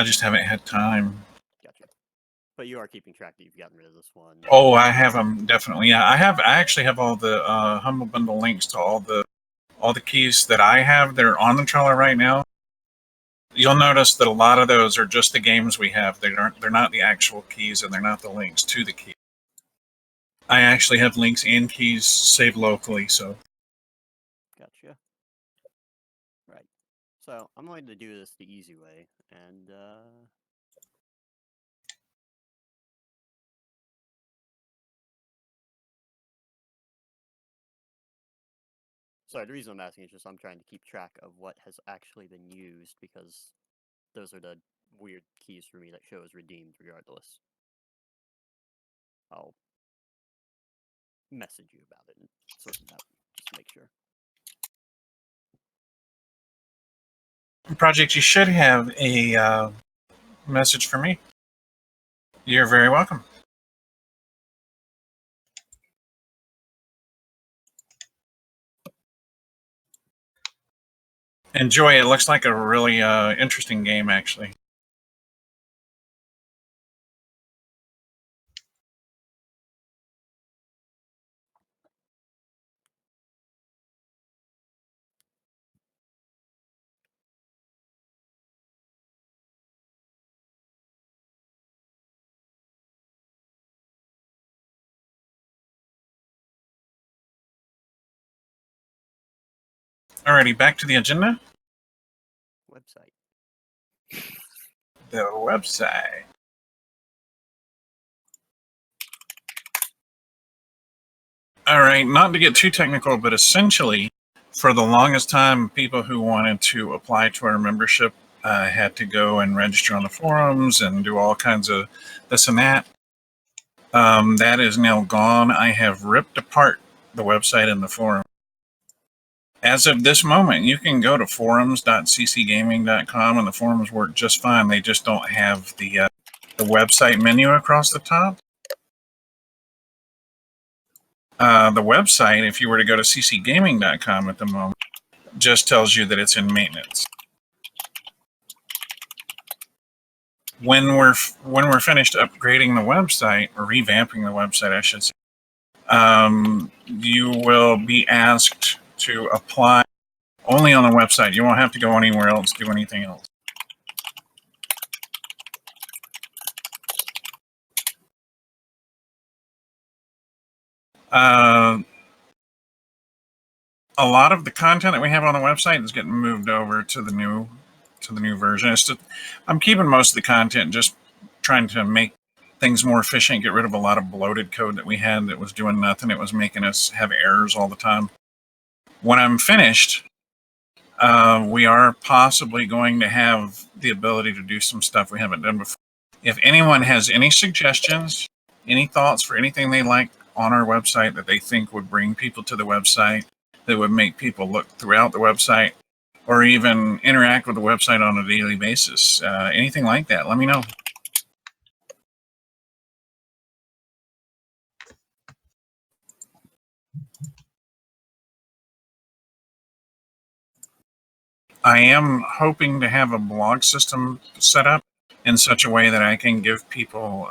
just haven't had time. Gotcha. But you are keeping track that you've gotten rid of this one. Oh, I have them definitely. Yeah, I actually have all the Humble Bundle links to all the keys that I have. They're on the Trello right now. you'll notice that a lot of those are just the games we have. They're not the actual keys, and they're not the links to the key. I actually have links and keys saved locally, so Gotcha. Right. So I'm going to do this the easy way, and sorry, the reason I'm asking is just I'm trying to keep track of what has actually been used, because those are the weird keys for me that show as redeemed regardless. I'll message you about it and sort it out just to make sure. Project, you should have a message for me. You're very welcome. Enjoy. It looks like a really interesting game, actually. Alrighty, back to the agenda. Website. The website. All right, not to get too technical, but essentially, for the longest time, people who wanted to apply to our membership had to go and register on the forums and do all kinds of this and that. That is now gone. I have ripped apart the website and the forum. As of this moment, you can go to forums.ccgaming.com and the forums work just fine. They just don't have the website menu across the top. The website, if you were to go to ccgaming.com at the moment, just tells you that it's in maintenance. When we're finished upgrading the website, or revamping the website, I should say, you will be asked to apply only on the website. You won't have to go anywhere else, do anything else. A lot of the content that we have on the website is getting moved over to the new version. I'm keeping most of the content, just trying to make things more efficient, get rid of a lot of bloated code that we had that was doing nothing. It was making us have errors all the time. When I'm finished, we are possibly going to have the ability to do some stuff we haven't done before. If anyone has any suggestions, any thoughts for anything they like on our website that they think would bring people to the website, that would make people look throughout the website, or even interact with the website on a daily basis, anything like that, let me know. I am hoping to have a blog system set up in such a way that I can give people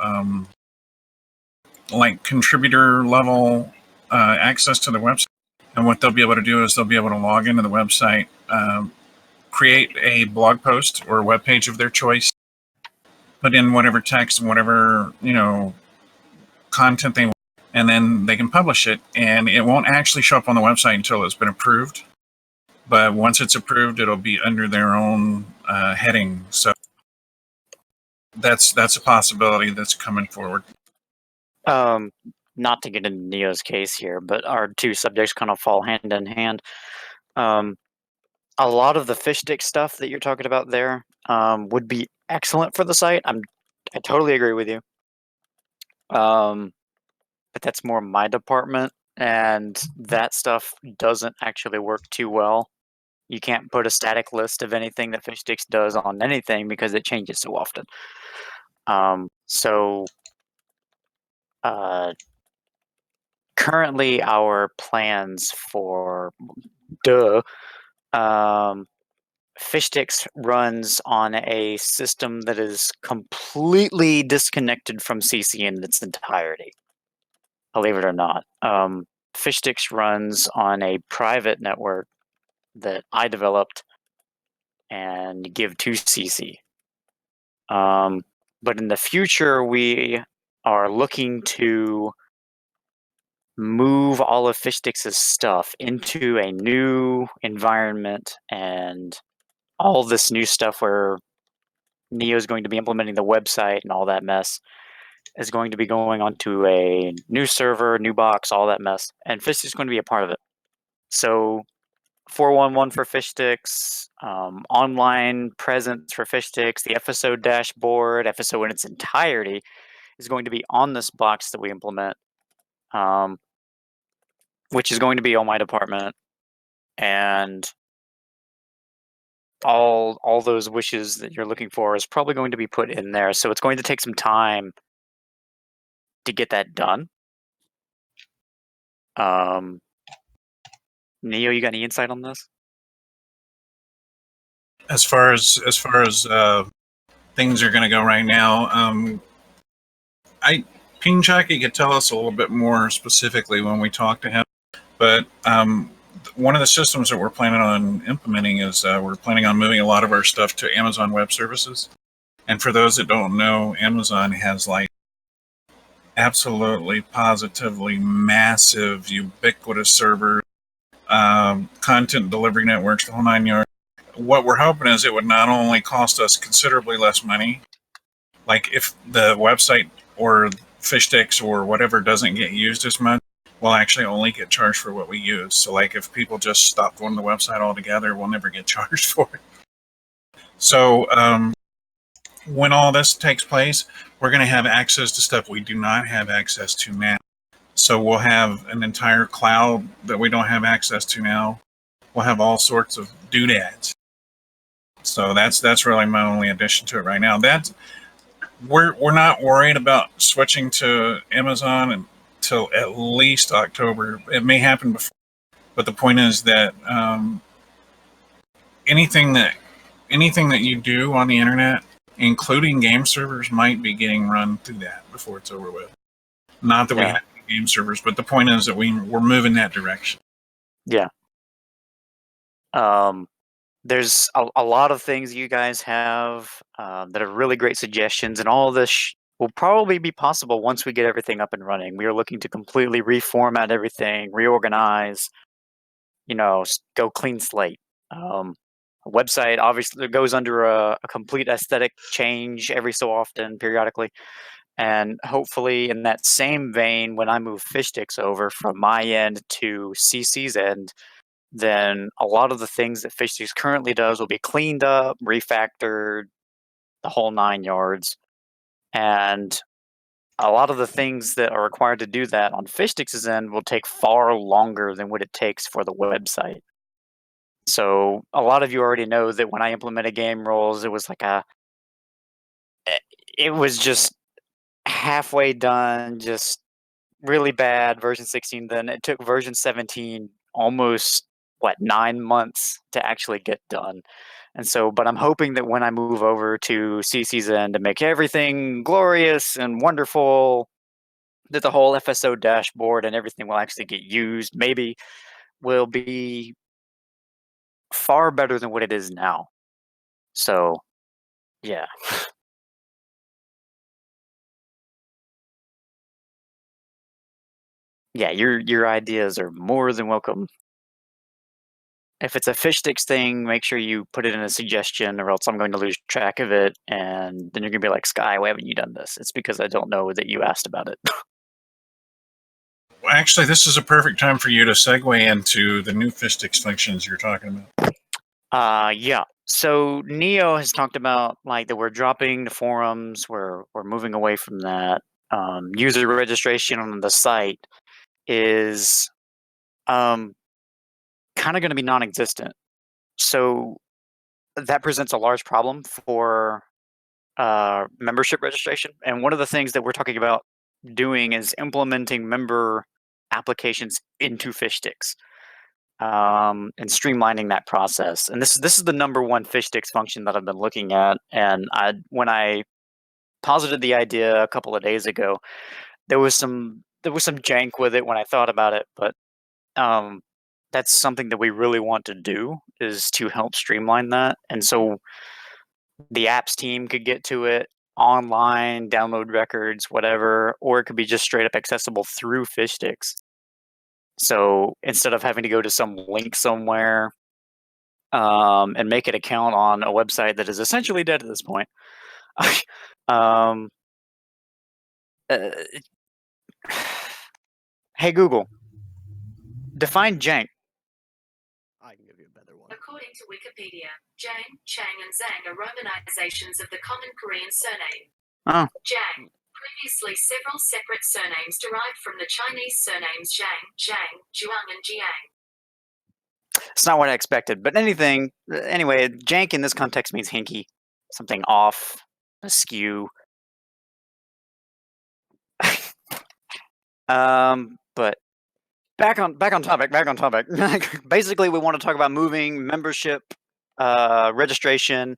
like contributor level access to the website. And what they'll be able to do is they'll be able to log into the website, create a blog post or a web page of their choice, put in whatever text and whatever, content they want, and then they can publish it. And it won't actually show up on the website until it's been approved. But once it's approved, it'll be under their own heading. So that's a possibility that's coming forward. Not to get into Neo's case here, but our two subjects kind of fall hand in hand. A lot of the fish stick stuff that you're talking about there would be excellent for the site. I totally agree with you. But that's more my department, and that stuff doesn't actually work too well. You can't put a static list of anything that fish sticks does on anything because it changes so often. Currently our plans for Fishsticks runs on a system that is completely disconnected from CC in its entirety. Believe it or not. Fishsticks runs on a private network that I developed and give to CC. But in the future, we are looking to move all of Fishtix's stuff into a new environment, and all this new stuff where Neo is going to be implementing the website and all that mess is going to be going onto a new server, new box, all that mess, and Fishtix is going to be a part of it. So 411 for Fishtix, online presence for Fishtix, the episode dashboard, episode in its entirety is going to be on this box that we implement, which is going to be on my department, and all those wishes that you're looking for is probably going to be put in there. So it's going to take some time to get that done. Neo, you got any insight on this? As far as things are going to go right now, Ping Chucky could tell us a little bit more specifically when we talk to him. But one of the systems that we're planning on implementing is we're planning on moving a lot of our stuff to Amazon Web Services. And for those that don't know, Amazon has like absolutely, positively massive, ubiquitous servers, content delivery networks, the whole 9 yards. What we're hoping is it would not only cost us considerably less money, like if the website or Fishtix or whatever doesn't get used as much, we'll actually only get charged for what we use. So like if people just stop going to the website altogether, we'll never get charged for it. So when all this takes place, we're going to have access to stuff we do not have access to now. So we'll have an entire cloud that we don't have access to now. We'll have all sorts of doodads. So that's really my only addition to it right now. We're not worried about switching to Amazon until at least October. It may happen before, but the point is that anything that you do on the internet, including game servers, might be getting run through that before it's over with. Not that we have game servers, but the point is that we're moving that direction. Yeah. There's a lot of things you guys have that are really great suggestions, and all of this will probably be possible once we get everything up and running. We are looking to completely reformat everything, reorganize, go clean slate. A website obviously goes under a complete aesthetic change every so often, periodically. And hopefully in that same vein, when I move Fishtix over from my end to CC's end, then a lot of the things that Fishtix currently does will be cleaned up, refactored, the whole 9 yards. And a lot of the things that are required to do that on Fishtix's end will take far longer than what it takes for the website. So a lot of you already know that when I implemented game roles, it was it was just halfway done, just really bad version 16. Then it took version 17 almost 9 months to actually get done. And so, but I'm hoping that when I move over to CC's end to make everything glorious and wonderful, that the whole FSO dashboard and everything will actually get used, maybe will be far better than what it is now. So, yeah. Yeah, your ideas are more than welcome. If it's a Fishtix thing, make sure you put it in a suggestion, or else I'm going to lose track of it, and then you're going to be like, Sky, why haven't you done this? It's because I don't know that you asked about it. Well, actually, this is a perfect time for you to segue into the new Fishtix functions you're talking about. Yeah. So Neo has talked about that we're dropping the forums, we're moving away from that. User registration on the site is kind of going to be non-existent. So that presents a large problem for membership registration. And one of the things that we're talking about doing is implementing member applications into Fishtix and streamlining that process. And this is the number one Fishtix function that I've been looking at. And when I posited the idea a couple of days ago, there was some jank with it when I thought about it, but that's something that we really want to do. is to help streamline that. And so the apps team could get to it online, download records, whatever, or it could be just straight up accessible through Fishsticks. So instead of having to go to some link somewhere and make an account on a website that is essentially dead at this point, hey Google, define jank. I can give you a better one. According to Wikipedia, Jang, Chang, and Zhang are romanizations of the common Korean surname. Oh. Jang. Previously, several separate surnames derived from the Chinese surnames Zhang, Zhang, Zhuang, and Jiang. It's not what I expected, but anyway, jank in this context means hinky, something off, askew. But back on topic. Basically, we want to talk about moving membership, registration,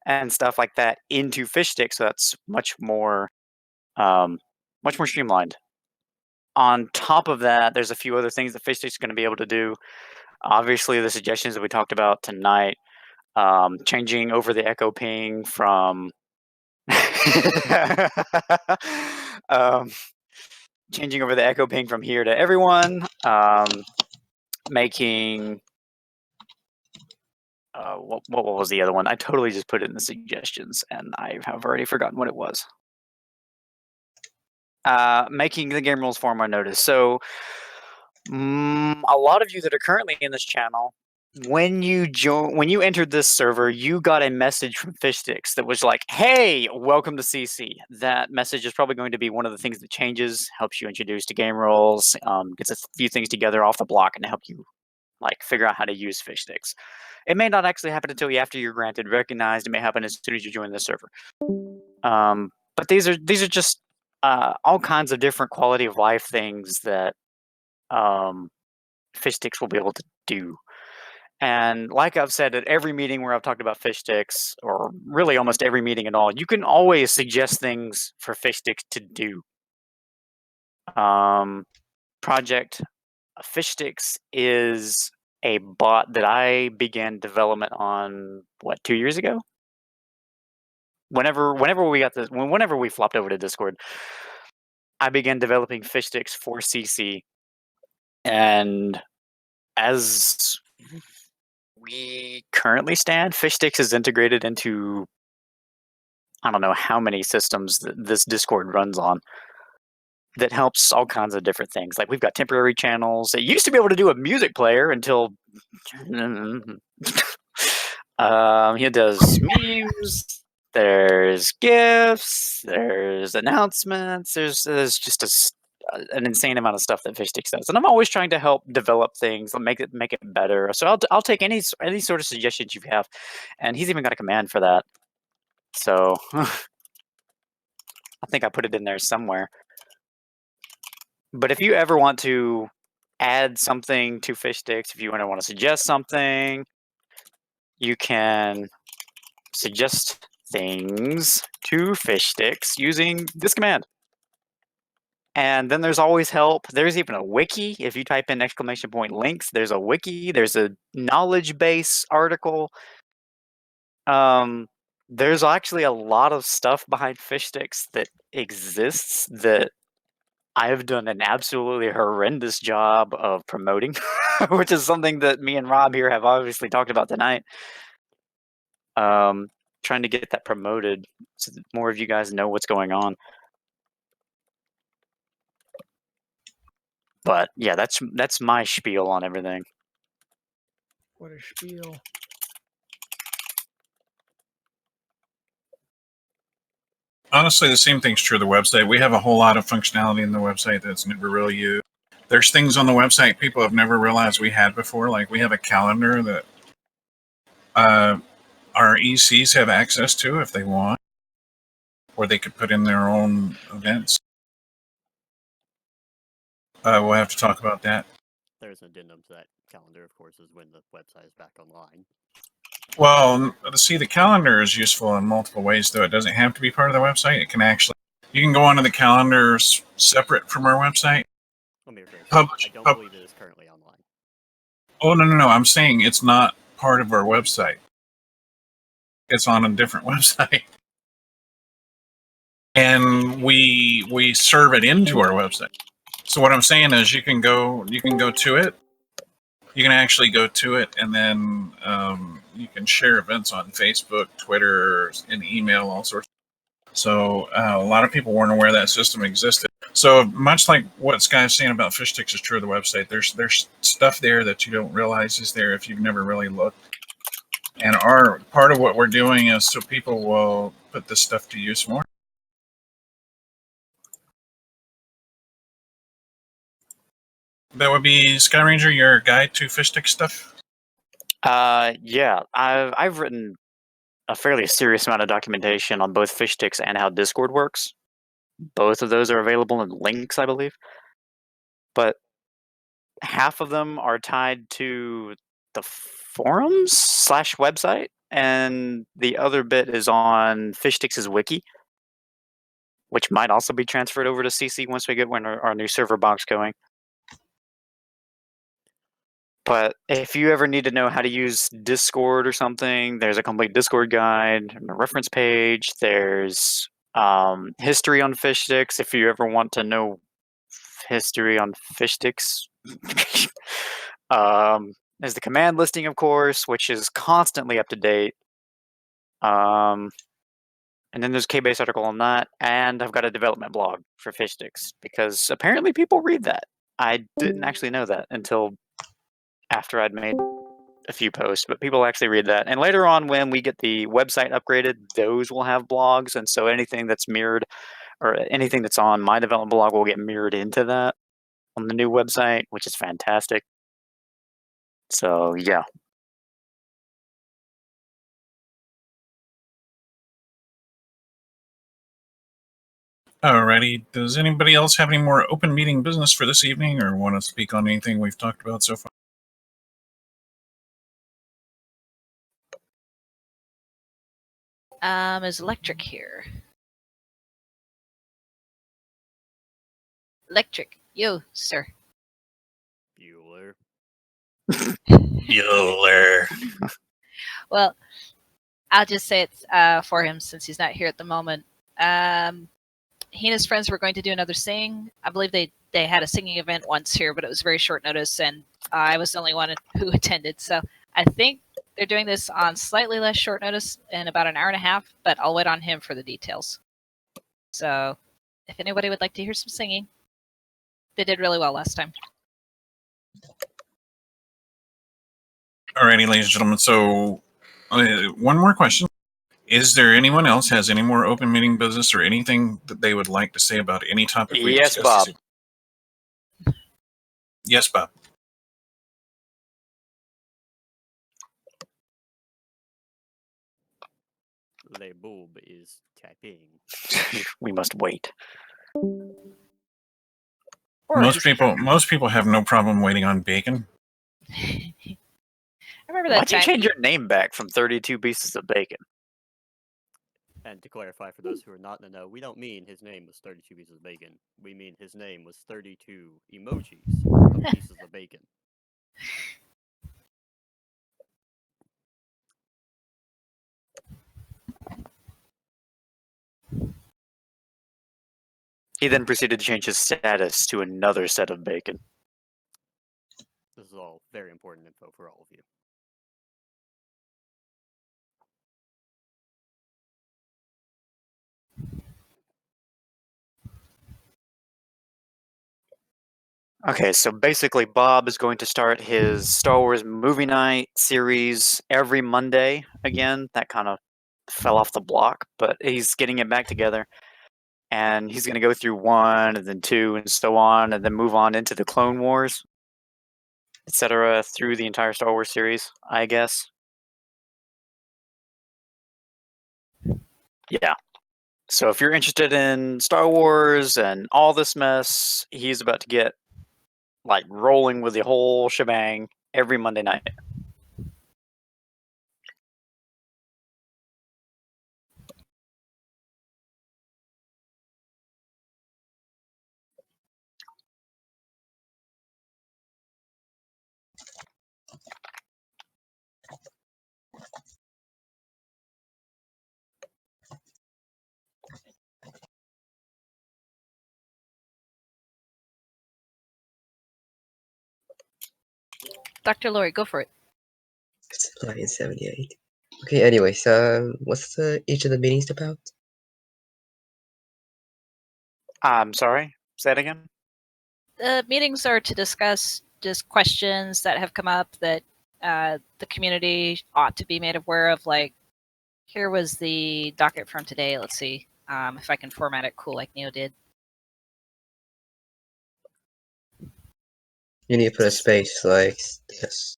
and stuff like that into Fishsticks, so that's much more streamlined. On top of that, there's a few other things that Fishsticks is going to be able to do. Obviously, the suggestions that we talked about tonight, changing over the echo ping from changing over the echo ping from here to everyone, making what was the other one? I totally just put it in the suggestions, and I have already forgotten what it was. Making the game rules far more noticed. So, a lot of you that are currently in this channel, when you entered this server, you got a message from Fishsticks that was like, "Hey, welcome to CC." That message is probably going to be one of the things that changes, helps you introduce to game rules, gets a few things together off the block, and help you like figure out how to use Fishsticks. It may not actually happen until after you're granted recognized. It may happen as soon as you join the server. But these are just all kinds of different quality of life things that Fishsticks will be able to do. And like I've said at every meeting where I've talked about Fishsticks, or really almost every meeting at all, you can always suggest things for Fishsticks to do. Project Fishsticks is a bot that I began development on 2 years ago. Whenever we flopped over to Discord, I began developing Fishsticks for CC, and as we currently stand, Fishsticks is integrated into I don't know how many systems that this Discord runs on. That helps all kinds of different things. Like we've got temporary channels. It used to be able to do a music player until he does memes. There's GIFs. There's announcements. There's just an insane amount of stuff that Fishsticks does, and I'm always trying to help develop things, make it better. So I'll take any sort of suggestions you have, and he's even got a command for that. So I think I put it in there somewhere. But if you ever want to add something to Fishsticks, if you want to suggest something, you can suggest things to Fishsticks using this command. And then there's always help. There's even a wiki. If you type in ! links, there's a wiki. There's a knowledge base article. There's actually a lot of stuff behind Fishsticks that exists that I've done an absolutely horrendous job of promoting, which is something that me and Rob here have obviously talked about tonight. Trying to get that promoted so that more of you guys know what's going on. But yeah, that's my spiel on everything. What a spiel. Honestly, the same thing's true of the website. We have a whole lot of functionality in the website that's never really used. There's things on the website people have never realized we had before. Like we have a calendar that our ECs have access to if they want, or they could put in their own events. We'll have to talk about that. There's an addendum to that calendar, of course, is when the website is back online. Well, see, the calendar is useful in multiple ways, though. It doesn't have to be part of the website. It can actually, you can go onto the calendars separate from our website. Let me rephrase. Publish. I don't believe it is currently online. Oh, no. I'm saying it's not part of our website. It's on a different website. And we serve it into our website. So what I'm saying is you can go to it. You can actually go to it, and then you can share events on Facebook, Twitter, and email, all sorts. So a lot of people weren't aware that system existed. So much like what Sky's saying about fish sticks is true of the website. There's stuff there that you don't realize is there if you've never really looked. And our part of what we're doing is so people will put this stuff to use more. That would be Sky Ranger, your guide to fish stick stuff. Yeah, I've written a fairly serious amount of documentation on both fish sticks and how Discord works. Both of those are available in links, I believe. But half of them are tied to the forums / website, and the other bit is on Fish Sticks' wiki, which might also be transferred over to CC once we get our new server box going. But if you ever need to know how to use Discord or something, there's a complete Discord guide, a reference page. There's history on fish sticks. If you ever want to know history on fish sticks, there's the command listing, of course, which is constantly up to date. And then there's a K-Base article on that, and I've got a development blog for fish sticks because apparently people read that. I didn't actually know that until after I'd made a few posts, but people actually read that. And later on, when we get the website upgraded, those will have blogs, and so anything that's mirrored or anything that's on my development blog will get mirrored into that on the new website, which is fantastic. So yeah. Alrighty. Does anybody else have any more open meeting business for this evening, or want to speak on anything we've talked about so far? Is Electric here? Electric, yo, sir. Bueller. Bueller. Well, I'll just say it's for him since he's not here at the moment. He and his friends were going to do another sing. I believe they had a singing event once here, but it was very short notice, and I was the only one who attended. So I think they're doing this on slightly less short notice in about an hour and a half, but I'll wait on him for the details. So if anybody would like to hear some singing, they did really well last time. Alrighty, ladies and gentlemen. So one more question. Is there anyone else has any more open meeting business or anything that they would like to say about any topic we Yes, discussed Bob. this evening? Yes, Bob. Le Bulb is tapping. We must wait. Most people have no problem waiting on bacon. I remember that Why'd you time. change your name back from 32 pieces of bacon? And to clarify for those who are not in the know, we don't mean his name was 32 pieces of bacon. We mean his name was 32 emojis of pieces of bacon. He then proceeded to change his status to another set of bacon. This is all very important info for all of you. Okay, so basically Bob is going to start his Star Wars movie night series every Monday again. That kind of fell off the block, but he's getting it back together. And he's going to go through 1 and then 2 and so on, and then move on into the Clone Wars, etc., through the entire Star Wars series, I guess. Yeah. So if you're interested in Star Wars and all this mess, he's about to get like rolling with the whole shebang every Monday night. Dr. Lori, go for it. Supply in 78. Okay, anyways, what's each of the meetings about? I'm sorry. Say it again. The meetings are to discuss just questions that have come up that the community ought to be made aware of. Like, here was the docket from today. Let's see if I can format it cool like Neo did. You need to put a space like this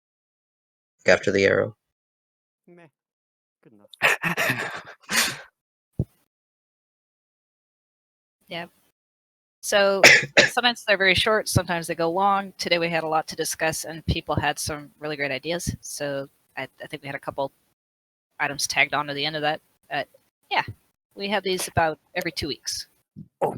after the arrow. Meh. Good enough. Yeah. So sometimes they're very short, sometimes they go long. Today we had a lot to discuss, and people had some really great ideas. So I think we had a couple items tagged on to the end of that. Yeah, we have these about every 2 weeks. Oh.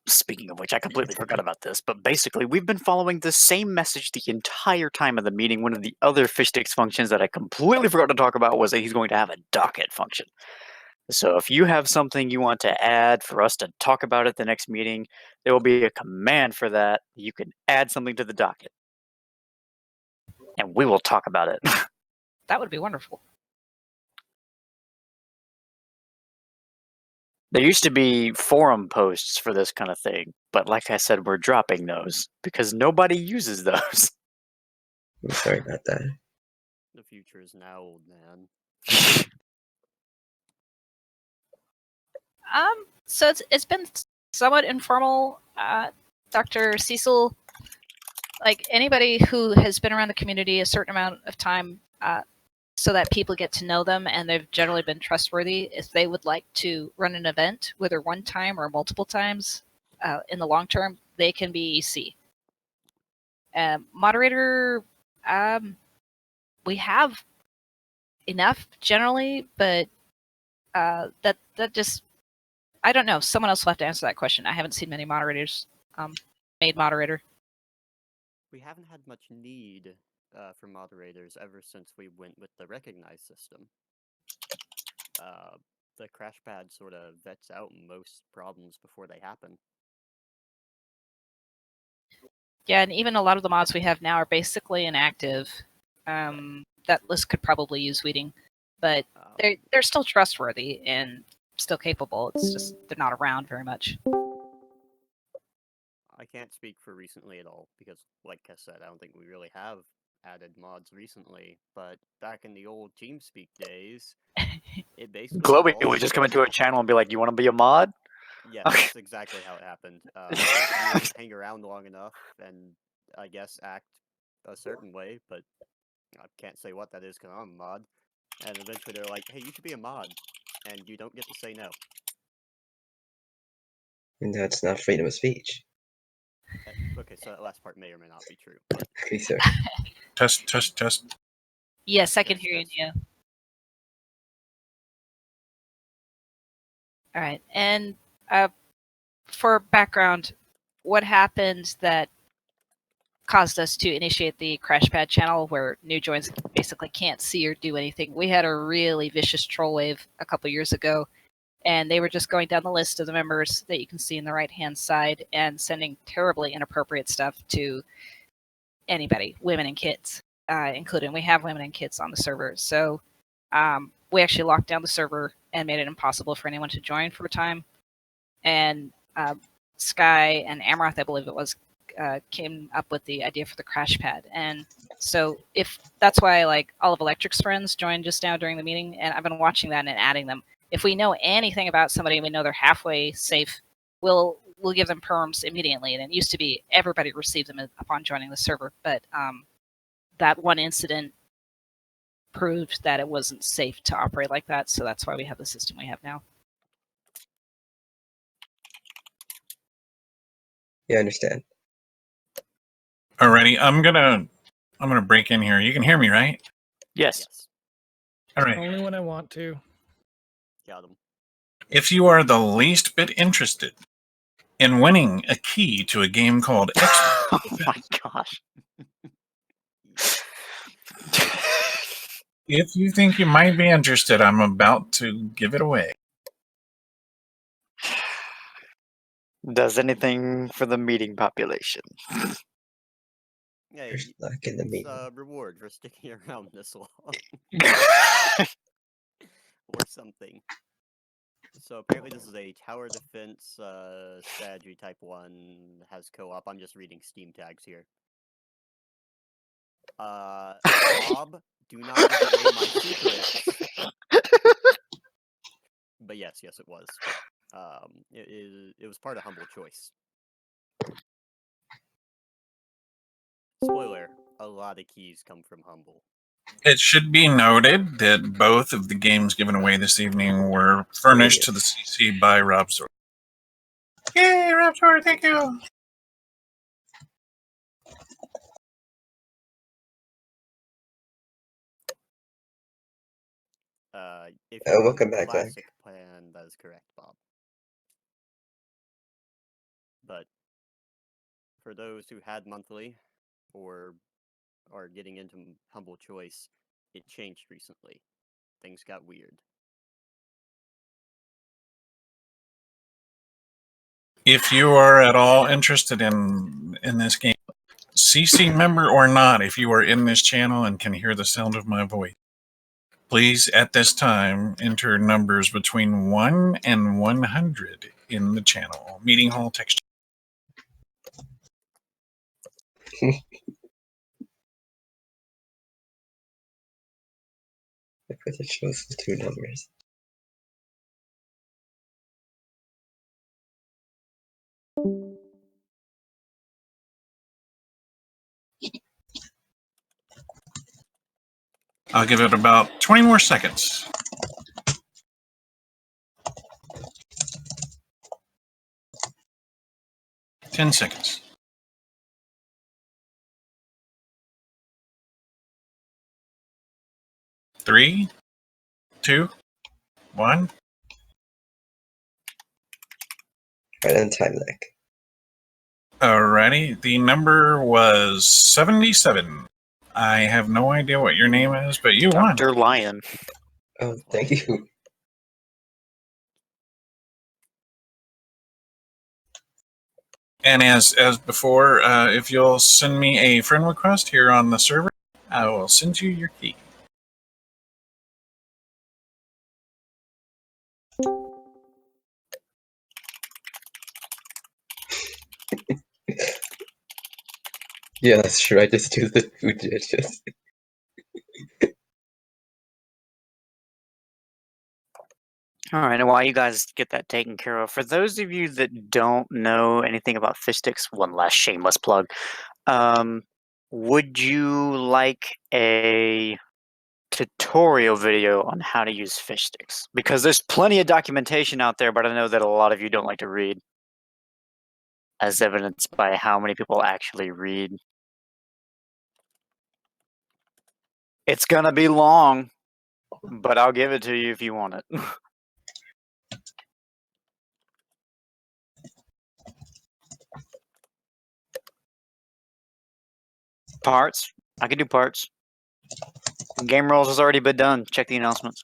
Speaking of which, I completely forgot about this. But basically, we've been following the same message the entire time of the meeting. One of the other fish sticks functions that I completely forgot to talk about was that he's going to have a docket function. So if you have something you want to add for us to talk about at the next meeting, there will be a command for that. You can add something to the docket. And we will talk about it. That would be wonderful. There used to be forum posts for this kind of thing, but like I said, we're dropping those because nobody uses those. I'm sorry about that. The future is now, old man. So it's been somewhat informal. Dr. Cecil, like anybody who has been around the community a certain amount of time, so that people get to know them and they've generally been trustworthy, if they would like to run an event, whether one time or multiple times in the long term, they can be EC. Moderator, we have enough generally, but that just, I don't know. Someone else will have to answer that question. I haven't seen many moderators made moderator. We haven't had much need for moderators ever since we went with the recognized system. The crash pad sort of vets out most problems before they happen. Yeah, and even a lot of the mods we have now are basically inactive. That list could probably use weeding, but they're still trustworthy and still capable. It's just they're not around very much. I can't speak for recently at all because, like I said, I don't think we really have added mods recently. But back in the old TeamSpeak days, it basically Globy all would just come into a channel and be like, "You want to be a mod?" Yeah, that's exactly how it happened. You hang around long enough and I guess act a certain way, but I can't say what that is because I'm a mod. And eventually they're like, "Hey, you should be a mod," and you don't get to say no. And that's not freedom of speech. Okay, so that last part may or may not be true. But... Okay, sir. Test. Yes, I can hear you, Neo. All right, and for background, what happened that caused us to initiate the Crashpad channel where new joins basically can't see or do anything? We had a really vicious troll wave a couple years ago, and they were just going down the list of the members that you can see in the right-hand side and sending terribly inappropriate stuff to anybody, women and kids, including we have women and kids on the server. So we actually locked down the server and made it impossible for anyone to join for a time. And Sky and Amaranth, I believe it was, came up with the idea for the crash pad. And so if that's why like all of Electric's friends joined just now during the meeting, and I've been watching that and adding them. If we know anything about somebody and we know they're halfway safe, we'll give them perms immediately. And it used to be everybody received them upon joining the server, but that one incident proved that it wasn't safe to operate like that. So that's why we have the system we have now. Yeah, I understand. Alrighty, I'm gonna break in here. You can hear me, right? Yes. All right. Only when I want to. Got him. If you are the least bit interested in winning a key to a game called Oh my gosh. if you think you might be interested, I'm about to give it away. Does anything for the meeting population? Hey, There's luck in the it's meeting. a reward for sticking around this long. Or something. So apparently this is a tower defense strategy type 1, has co-op. I'm just reading Steam tags here. Bob, do not give away my secrets. But yes, it was. It was part of Humble Choice. Spoiler, a lot of keys come from Humble. It should be noted that both of the games given away this evening were furnished to the CC by Rob Sawyer. Yay, Rob Sawyer, thank you. If you Welcome back, Zach. classic plan, that is correct, Bob. But for those who had monthly or are getting into Humble Choice, it changed recently. Things got weird. If you are at all interested in this game, CC member or not, if you are in this channel and can hear the sound of my voice, please at this time enter numbers between 1 and 100 in the channel. Meeting hall text. If it shows the 2 numbers. I'll give it about 20 more seconds. Ten seconds. 3, 2, 1. Right on time, Zach. Alrighty, the number was 77. I have no idea what your name is, but you won. Dr. Lion. Oh, thank you. And as before, if you'll send me a friend request here on the server, I will send you your key. Yeah, that's true. I just do the 2 digits. All right, and while you guys get that taken care of, for those of you that don't know anything about fish sticks, one last shameless plug. Would you like a tutorial video on how to use fish sticks? Because there's plenty of documentation out there, but I know that a lot of you don't like to read, as evidenced by how many people actually read. It's gonna be long, but I'll give it to you if you want it. Parts. I can do parts. Game rolls has already been done. Check the announcements.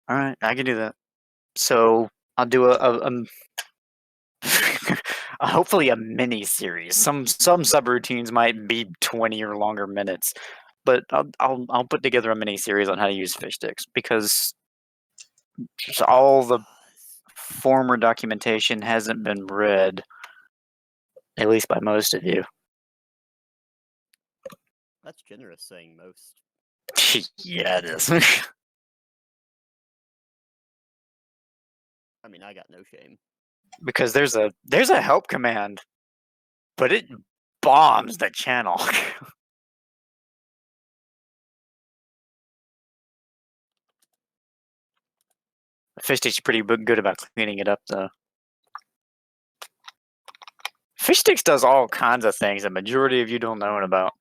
All right, I can do that. So I'll do a hopefully a mini series. Some subroutines might be 20 or longer minutes, but I'll put together a mini series on how to use fish sticks, because just all the former documentation hasn't been read, at least by most of you. That's generous saying most. Yeah, it is. I mean, I got no shame. Because there's a help command, but it bombs the channel. Fish Stick's pretty good about cleaning it up, though. Fish Sticks does all kinds of things the majority of you don't know about.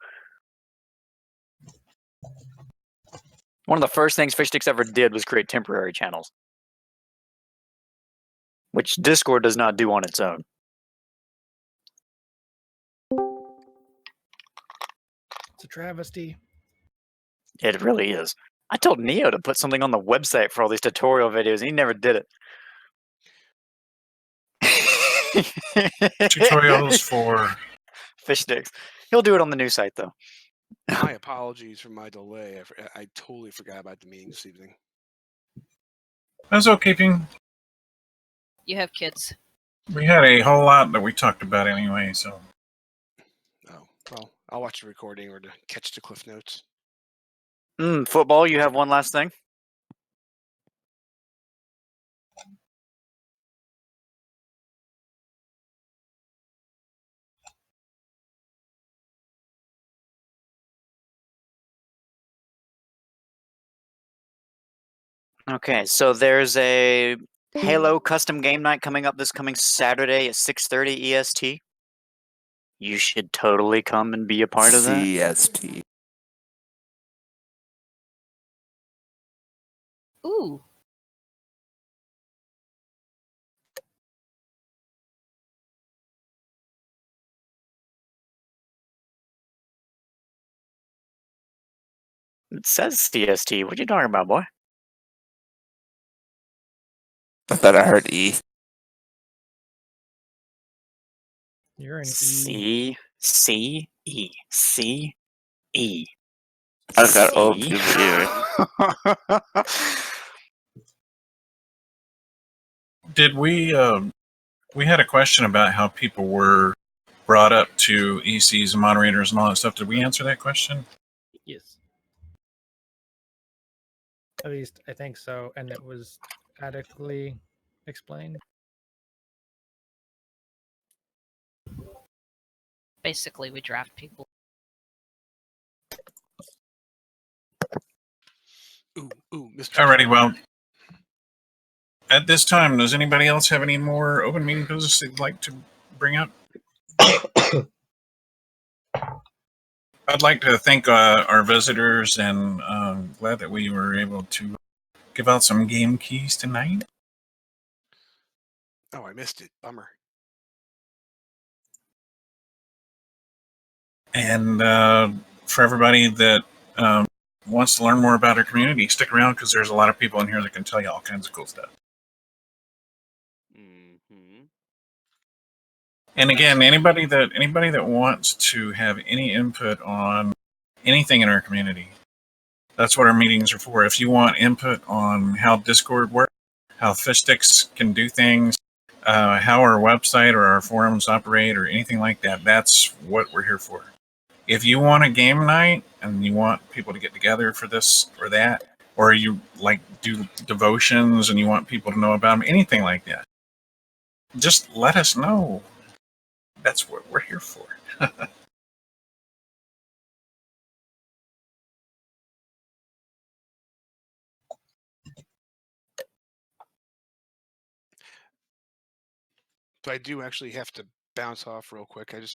One of the first things Fish Sticks ever did was create temporary channels, which Discord does not do on its own. It's a travesty. It really is. I told Neo to put something on the website for all these tutorial videos, and he never did it. Tutorials for fish sticks. He'll do it on the new site though. My apologies for my delay. I totally forgot about the meeting this evening. That's okay, Ping. You have kids. We had a whole lot that we talked about anyway, so. Oh, well, I'll watch the recording or to catch the cliff notes. Football, you have one last thing? Okay, so there's a Halo custom game night coming up this coming Saturday at 6:30 EST. You should totally come and be a part of that. CST. Ooh. It says CST. What you talking about, boy? I thought I heard E. You're an E. C-E. I got old C. computer. Did we had a question about how people were brought up to ECs and moderators and all that stuff. Did we answer that question? Yes. At least I think so, and it was adequately explained. Basically, we draft people. Ooh, Mr. Alrighty, well, at this time, does anybody else have any more open meeting business they'd like to bring up? I'd like to thank our visitors, and glad that we were able to give out some game keys tonight. Oh, I missed it. Bummer. And for everybody that wants to learn more about our community, stick around because there's a lot of people in here that can tell you all kinds of cool stuff. And again, anybody that wants to have any input on anything in our community, that's what our meetings are for. If you want input on how Discord works, how Fish Sticks can do things, how our website or our forums operate, or anything like that, that's what we're here for. If you want a game night and you want people to get together for this or that, or you like do devotions and you want people to know about them, anything like that, just let us know. That's what we're here for. So I do actually have to bounce off real quick. I just